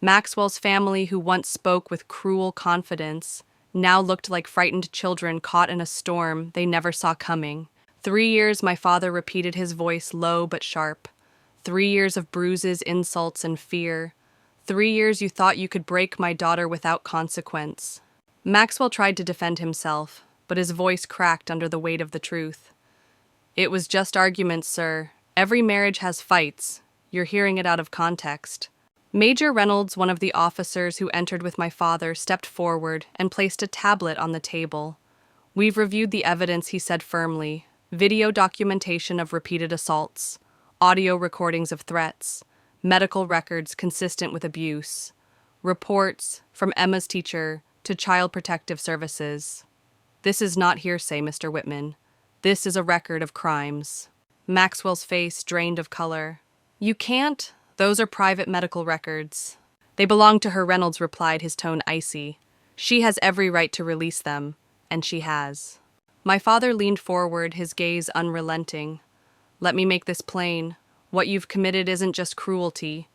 Maxwell's family, who once spoke with cruel confidence, now looked like frightened children caught in a storm they never saw coming. 3 years, my father repeated, his voice low but sharp. 3 years of bruises, insults, and fear. 3 years you thought you could break my daughter without consequence. Maxwell tried to defend himself, but his voice cracked under the weight of the truth. "It was just arguments, sir. Every marriage has fights. You're hearing it out of context." Major Reynolds, one of the officers who entered with my father, stepped forward and placed a tablet on the table. "We've reviewed the evidence," he said firmly. video documentation of repeated assaults, audio recordings of threats, medical records consistent with abuse, reports from Emma's teacher to Child Protective Services. This is not hearsay, Mr. Whitman. This is a record of crimes. Maxwell's face drained of color. You can't? Those are private medical records. They belong to her, Reynolds replied, his tone icy. She has every right to release them, and she has. My father leaned forward, his gaze unrelenting. Let me make this plain. What you've committed isn't just cruelty.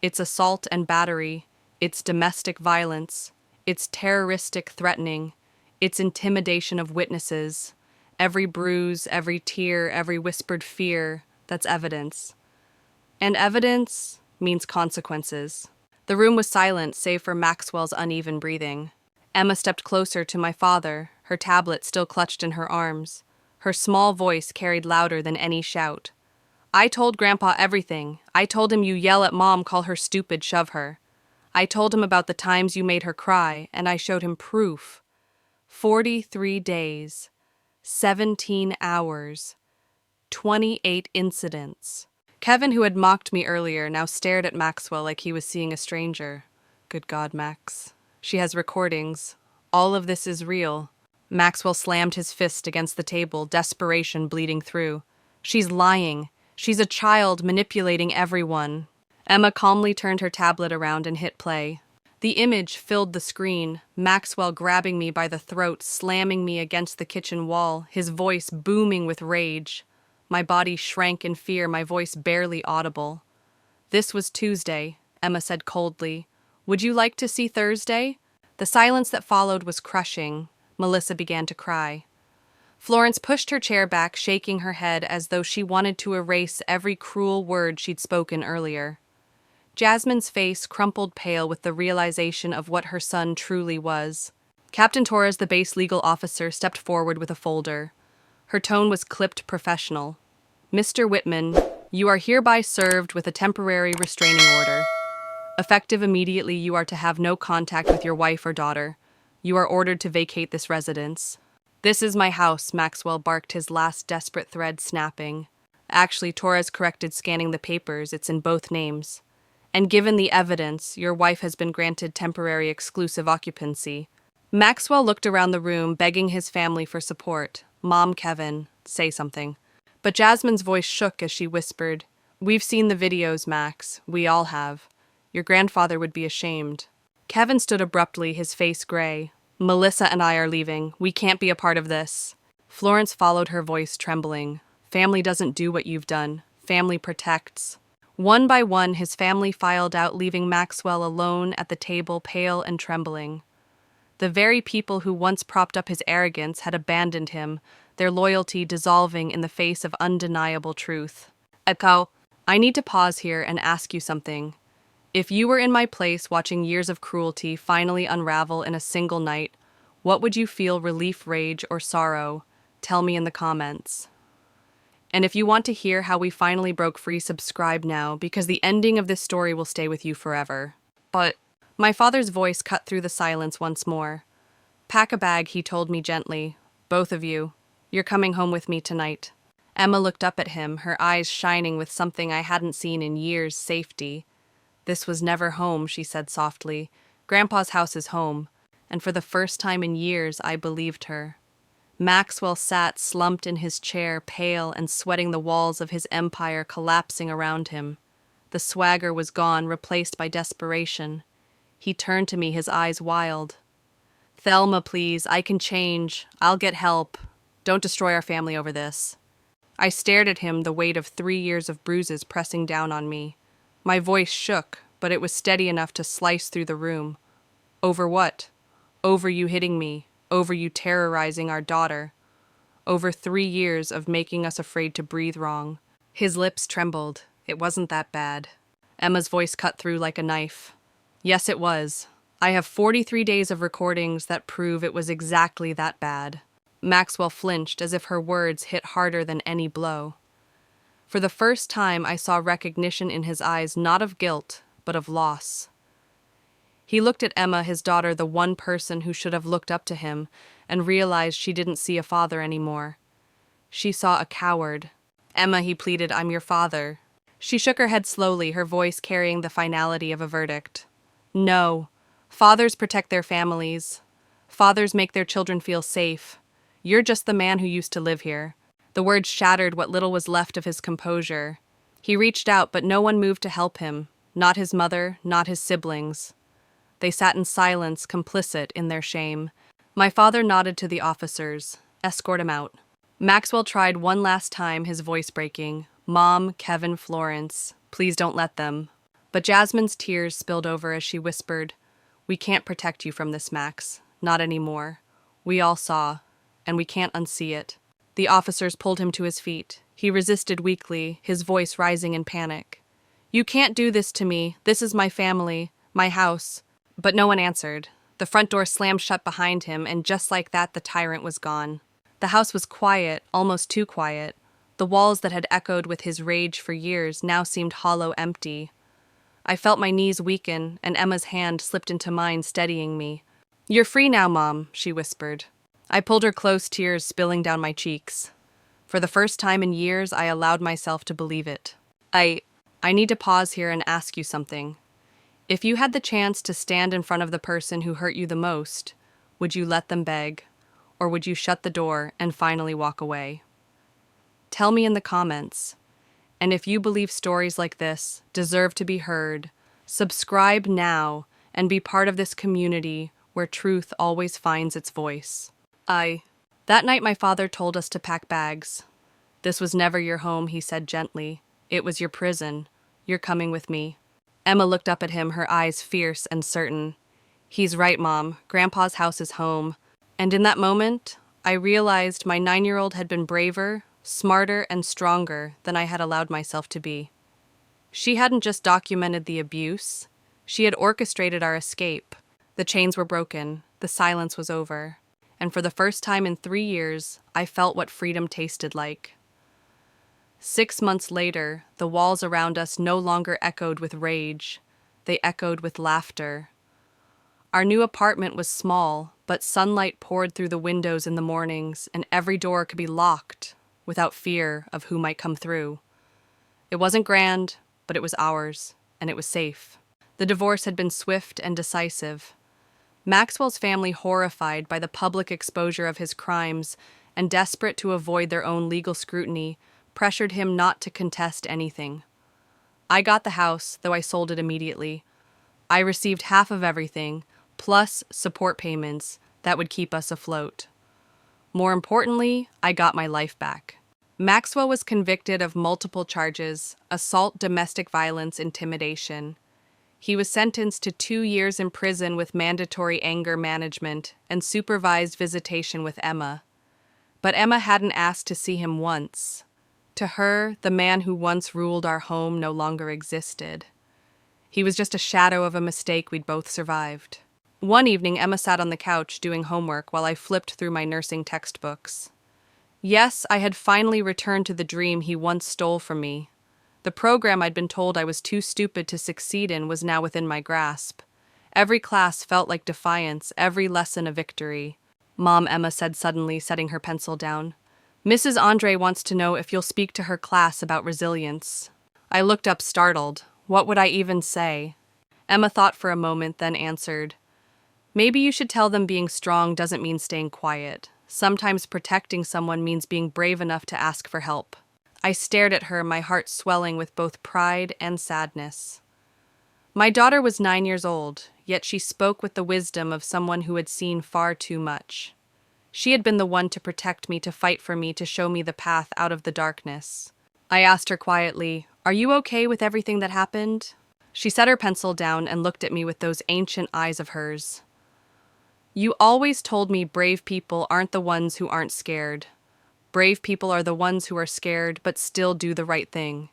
It's assault and battery. It's domestic violence. It's terroristic threatening. It's intimidation of witnesses. Every bruise, every tear, every whispered fear, that's evidence. And evidence means consequences. The room was silent, save for Maxwell's uneven breathing. Emma stepped closer to my father, her tablet still clutched in her arms. Her small voice carried louder than any shout. I told Grandpa everything. I told him you yell at Mom, call her stupid, shove her. I told him about the times you made her cry, and I showed him proof. 43 days, 17 hours, 28 incidents. Kevin, who had mocked me earlier, now stared at Maxwell like he was seeing a stranger. Good God, Max. She has recordings. All of this is real. Maxwell slammed his fist against the table, desperation bleeding through. She's lying. She's a child manipulating everyone. Emma calmly turned her tablet around and hit play. The image filled the screen, Maxwell grabbing me by the throat, slamming me against the kitchen wall, his voice booming with rage. My body shrank in fear, my voice barely audible. This was Tuesday, Emma said coldly. Would you like to see Thursday? The silence that followed was crushing. Melissa began to cry. Florence pushed her chair back, shaking her head as though she wanted to erase every cruel word she'd spoken earlier. Jasmine's face crumpled pale with the realization of what her son truly was. Captain Torres, the base legal officer, stepped forward with a folder. Her tone was clipped professional. Mr. Whitman, you are hereby served with a temporary restraining order. Effective immediately, you are to have no contact with your wife or daughter. You are ordered to vacate this residence. This is my house, Maxwell barked, his last desperate thread snapping. Actually, Torres corrected, scanning the papers. It's in both names. And given the evidence, your wife has been granted temporary exclusive occupancy. Maxwell looked around the room, begging his family for support. Mom, Kevin, say something. But Jasmine's voice shook as she whispered, We've seen the videos, Max. We all have. Your grandfather would be ashamed. Kevin stood abruptly, his face gray. Melissa and I are leaving. We can't be a part of this. Florence followed, her voice trembling. Family doesn't do what you've done. Family protects. One by one, his family filed out, leaving Maxwell alone at the table, pale and trembling. The very people who once propped up his arrogance had abandoned him, their loyalty dissolving in the face of undeniable truth. Echo, I need to pause here and ask you something. If you were in my place watching years of cruelty finally unravel in a single night, what would you feel, relief, rage, or sorrow? Tell me in the comments. And if you want to hear how we finally broke free, subscribe now, because the ending of this story will stay with you forever. But my father's voice cut through the silence once more. Pack a bag, he told me gently. Both of you. You're coming home with me tonight. Emma looked up at him, her eyes shining with something I hadn't seen in years, safety. This was never home, she said softly. Grandpa's house is home. And for the first time in years, I believed her. Maxwell sat slumped in his chair, pale and sweating, the walls of his empire collapsing around him. The swagger was gone, replaced by desperation. He turned to me, his eyes wild. Thelma, please, I can change. I'll get help. Don't destroy our family over this. I stared at him, the weight of 3 years of bruises pressing down on me. My voice shook, but it was steady enough to slice through the room. Over what? Over you hitting me. Over you terrorizing our daughter. Over 3 years of making us afraid to breathe wrong. His lips trembled. It wasn't that bad. Emma's voice cut through like a knife. Yes, it was. I have 43 days of recordings that prove it was exactly that bad. Maxwell flinched as if her words hit harder than any blow. For the first time, I saw recognition in his eyes, not of guilt, but of loss. He looked at Emma, his daughter, the one person who should have looked up to him, and realized she didn't see a father anymore. She saw a coward. "Emma," he pleaded, "I'm your father." She shook her head slowly, her voice carrying the finality of a verdict. "No. Fathers protect their families. Fathers make their children feel safe. You're just the man who used to live here." The words shattered what little was left of his composure. He reached out, but no one moved to help him. Not his mother, not his siblings. They sat in silence, complicit in their shame. My father nodded to the officers. "Escort him out." Maxwell tried one last time, his voice breaking. "Mom, Kevin, Florence, please don't let them." But Jasmine's tears spilled over as she whispered, "We can't protect you from this, Max. Not anymore. We all saw, and we can't unsee it." The officers pulled him to his feet. He resisted weakly, his voice rising in panic. "You can't do this to me. This is my family, my house." But no one answered. The front door slammed shut behind him, and just like that, the tyrant was gone. The house was quiet, almost too quiet. The walls that had echoed with his rage for years now seemed hollow, empty. I felt my knees weaken, and Emma's hand slipped into mine, steadying me. "You're free now, Mom," she whispered. I pulled her close, tears spilling down my cheeks. For the first time in years, I allowed myself to believe it. I need to pause here and ask you something. If you had the chance to stand in front of the person who hurt you the most, would you let them beg? Or would you shut the door and finally walk away? Tell me in the comments. And if you believe stories like this deserve to be heard, subscribe now and be part of this community where truth always finds its voice. That night my father told us to pack bags. "This was never your home," he said gently. "It was your prison. You're coming with me." Emma looked up at him, her eyes fierce and certain. "He's right, Mom. Grandpa's house is home." And in that moment, I realized my 9-year-old had been braver, smarter, and stronger than I had allowed myself to be. She hadn't just documented the abuse, she had orchestrated our escape. The chains were broken, the silence was over, and for the first time in 3 years, I felt what freedom tasted like. 6 months later, the walls around us no longer echoed with rage, they echoed with laughter. Our new apartment was small, but sunlight poured through the windows in the mornings, and every door could be locked, without fear of who might come through. It wasn't grand, but it was ours, and it was safe. The divorce had been swift and decisive. Maxwell's family, horrified by the public exposure of his crimes and desperate to avoid their own legal scrutiny, pressured him not to contest anything. I got the house, though I sold it immediately. I received half of everything, plus support payments that would keep us afloat. More importantly, I got my life back. Maxwell was convicted of multiple charges: assault, domestic violence, intimidation. He was sentenced to 2 years in prison with mandatory anger management and supervised visitation with Emma. But Emma hadn't asked to see him once. To her, the man who once ruled our home no longer existed. He was just a shadow of a mistake we'd both survived. One evening, Emma sat on the couch doing homework while I flipped through my nursing textbooks. Yes, I had finally returned to the dream he once stole from me. The program I'd been told I was too stupid to succeed in was now within my grasp. Every class felt like defiance, every lesson a victory. "Mom," Emma said suddenly, setting her pencil down. "Mrs. Andre wants to know if you'll speak to her class about resilience." I looked up, startled. What would I even say? Emma thought for a moment, then answered, "Maybe you should tell them being strong doesn't mean staying quiet. Sometimes protecting someone means being brave enough to ask for help." I stared at her, my heart swelling with both pride and sadness. My daughter was 9 years old, yet she spoke with the wisdom of someone who had seen far too much. She had been the one to protect me, to fight for me, to show me the path out of the darkness. I asked her quietly, "Are you okay with everything that happened?" She set her pencil down and looked at me with those ancient eyes of hers. "You always told me brave people aren't the ones who aren't scared. Brave people are the ones who are scared but still do the right thing.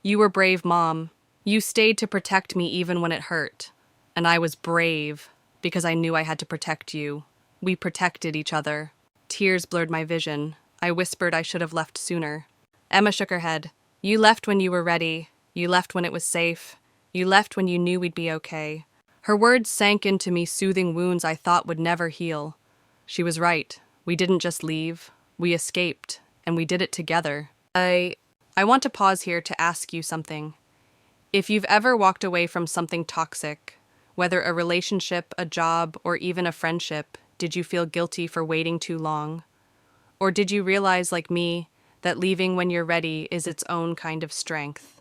You were brave, Mom. You stayed to protect me even when it hurt. And I was brave because I knew I had to protect you. We protected each other." Tears blurred my vision. I whispered I should have left sooner. Emma shook her head. "You left when you were ready. You left when it was safe. You left when you knew we'd be okay." Her words sank into me, soothing wounds I thought would never heal. She was right. We didn't just leave. We escaped. and we did it together. I want to pause here to ask you something. If you've ever walked away from something toxic, whether a relationship, a job, or even a friendship, did you feel guilty for waiting too long? Or did you realize, like me, that leaving when you're ready is its own kind of strength?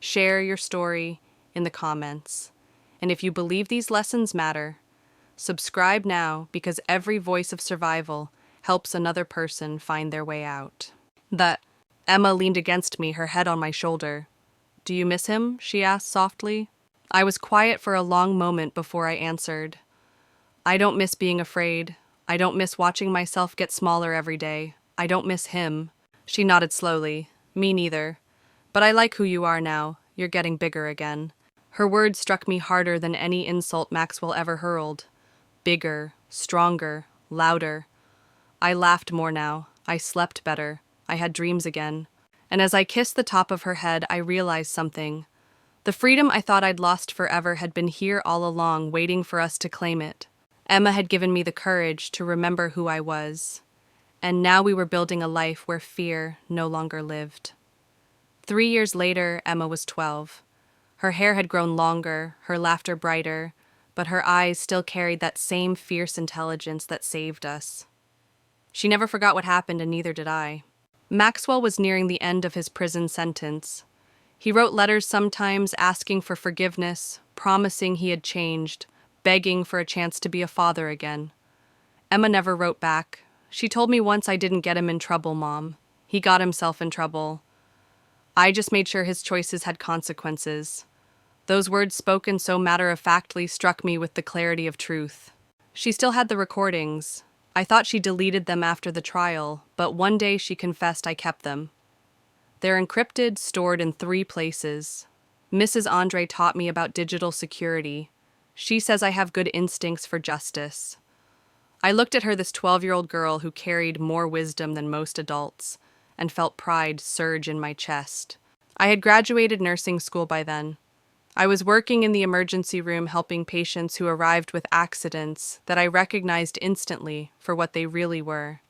Share your story in the comments. And if you believe these lessons matter, subscribe now because every voice of survival helps another person find their way out. That Emma leaned against me, her head on my shoulder. "Do you miss him?" she asked softly. I was quiet for a long moment before I answered. "I don't miss being afraid. I don't miss watching myself get smaller every day. I don't miss him." She nodded slowly. "Me neither. But I like who you are now. You're getting bigger again." Her words struck me harder than any insult Maxwell ever hurled. Bigger, stronger, louder. I laughed more now. I slept better. I had dreams again. And as I kissed the top of her head, I realized something. The freedom I thought I'd lost forever had been here all along, waiting for us to claim it. Emma had given me the courage to remember who I was. And now we were building a life where fear no longer lived. 3 years later, Emma was 12. Her hair had grown longer, her laughter brighter, but her eyes still carried that same fierce intelligence that saved us. She never forgot what happened, and neither did I. Maxwell was nearing the end of his prison sentence. He wrote letters sometimes asking for forgiveness, promising he had changed, begging for a chance to be a father again. Emma never wrote back. She told me once, "I didn't get him in trouble, Mom. He got himself in trouble. I just made sure his choices had consequences." Those words, spoken so matter-of-factly, struck me with the clarity of truth. She still had the recordings. I thought she deleted them after the trial, but one day she confessed I kept them. They're encrypted, stored in 3 places. Mrs. Andre taught me about digital security. She says I have good instincts for justice. I looked at her, this 12-year-old girl who carried more wisdom than most adults, and felt pride surge in my chest. I had graduated nursing school by then. I was working in the emergency room helping patients who arrived with accidents that I recognized instantly for what they really were.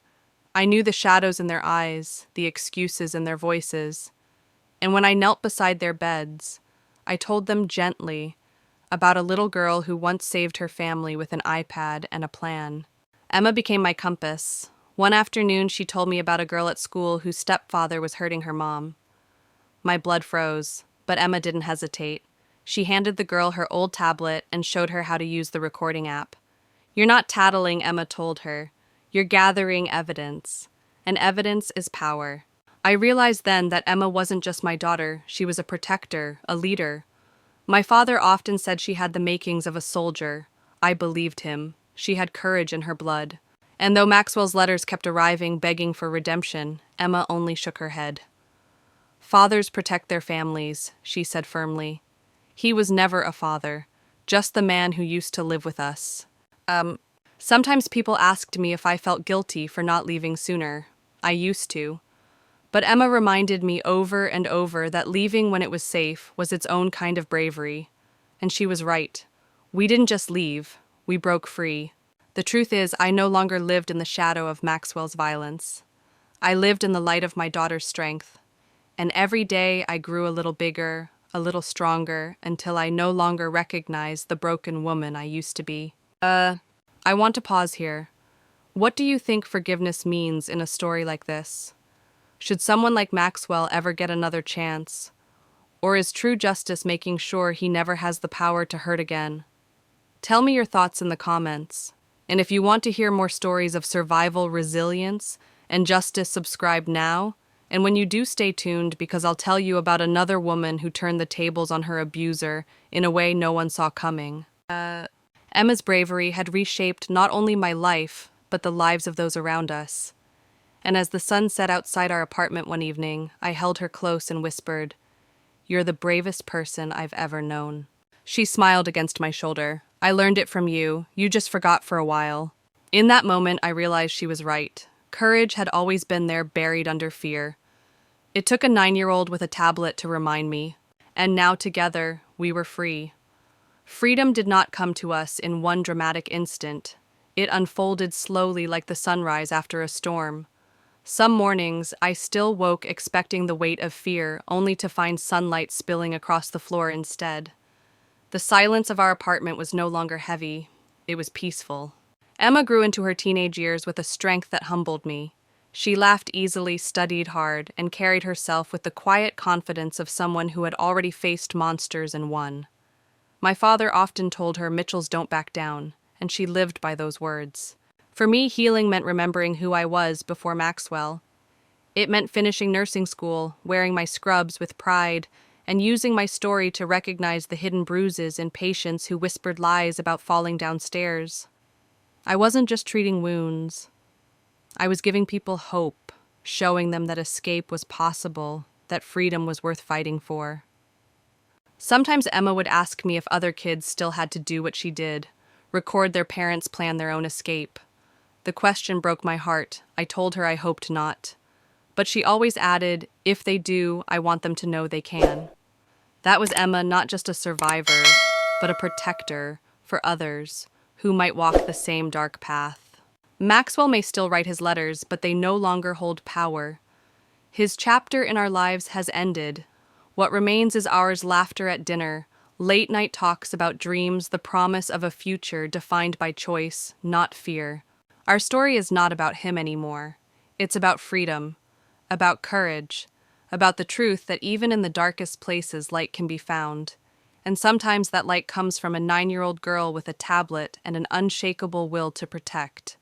I knew the shadows in their eyes, the excuses in their voices, and when I knelt beside their beds, I told them gently about a little girl who once saved her family with an iPad and a plan. Emma became my compass. One afternoon, she told me about a girl at school whose stepfather was hurting her mom. My blood froze, but Emma didn't hesitate. She handed the girl her old tablet and showed her how to use the recording app. "You're not tattling," Emma told her. "You're gathering evidence. And evidence is power." I realized then that Emma wasn't just my daughter, she was a protector, a leader. My father often said she had the makings of a soldier. I believed him. She had courage in her blood. And though Maxwell's letters kept arriving, begging for redemption, Emma only shook her head. "Fathers protect their families," she said firmly. "He was never a father, just the man who used to live with us." Sometimes people asked me if I felt guilty for not leaving sooner. I used to. But Emma reminded me over and over that leaving when it was safe was its own kind of bravery. And she was right. We didn't just leave, we broke free. The truth is, I no longer lived in the shadow of Maxwell's violence. I lived in the light of my daughter's strength. And every day I grew a little bigger, a little stronger, until I no longer recognized the broken woman I used to be. I want to pause here. What do you think forgiveness means in a story like this? Should someone like Maxwell ever get another chance? Or is true justice making sure he never has the power to hurt again? Tell me your thoughts in the comments. And if you want to hear more stories of survival, resilience, and justice, subscribe now. And when you do, stay tuned, because I'll tell you about another woman who turned the tables on her abuser in a way no one saw coming. Emma's bravery had reshaped not only my life, but the lives of those around us. And as the sun set outside our apartment one evening, I held her close and whispered, "You're the bravest person I've ever known." She smiled against my shoulder. "I learned it from you. You just forgot for a while." In that moment, I realized she was right. Courage had always been there, buried under fear. It took a 9-year-old with a tablet to remind me. And now together, we were free. Freedom did not come to us in one dramatic instant. It unfolded slowly like the sunrise after a storm. Some mornings, I still woke expecting the weight of fear, only to find sunlight spilling across the floor instead. The silence of our apartment was no longer heavy, it was peaceful. Emma grew into her teenage years with a strength that humbled me. She laughed easily, studied hard, and carried herself with the quiet confidence of someone who had already faced monsters and won. My father often told her Mitchells don't back down, and she lived by those words. For me, healing meant remembering who I was before Maxwell. It meant finishing nursing school, wearing my scrubs with pride, and using my story to recognize the hidden bruises in patients who whispered lies about falling downstairs. I wasn't just treating wounds. I was giving people hope, showing them that escape was possible, that freedom was worth fighting for. Sometimes Emma would ask me if other kids still had to do what she did, record their parents plan their own escape. The question broke my heart. I told her I hoped not. But she always added, if they do, I want them to know they can. That was Emma, not just a survivor, but a protector for others who might walk the same dark path. Maxwell may still write his letters, but they no longer hold power. His chapter in our lives has ended. What remains is ours: laughter at dinner, late-night talks about dreams, the promise of a future defined by choice, not fear. Our story is not about him anymore. It's about freedom, about courage, about the truth that even in the darkest places light can be found. And sometimes that light comes from a 9-year-old girl with a tablet and an unshakable will to protect.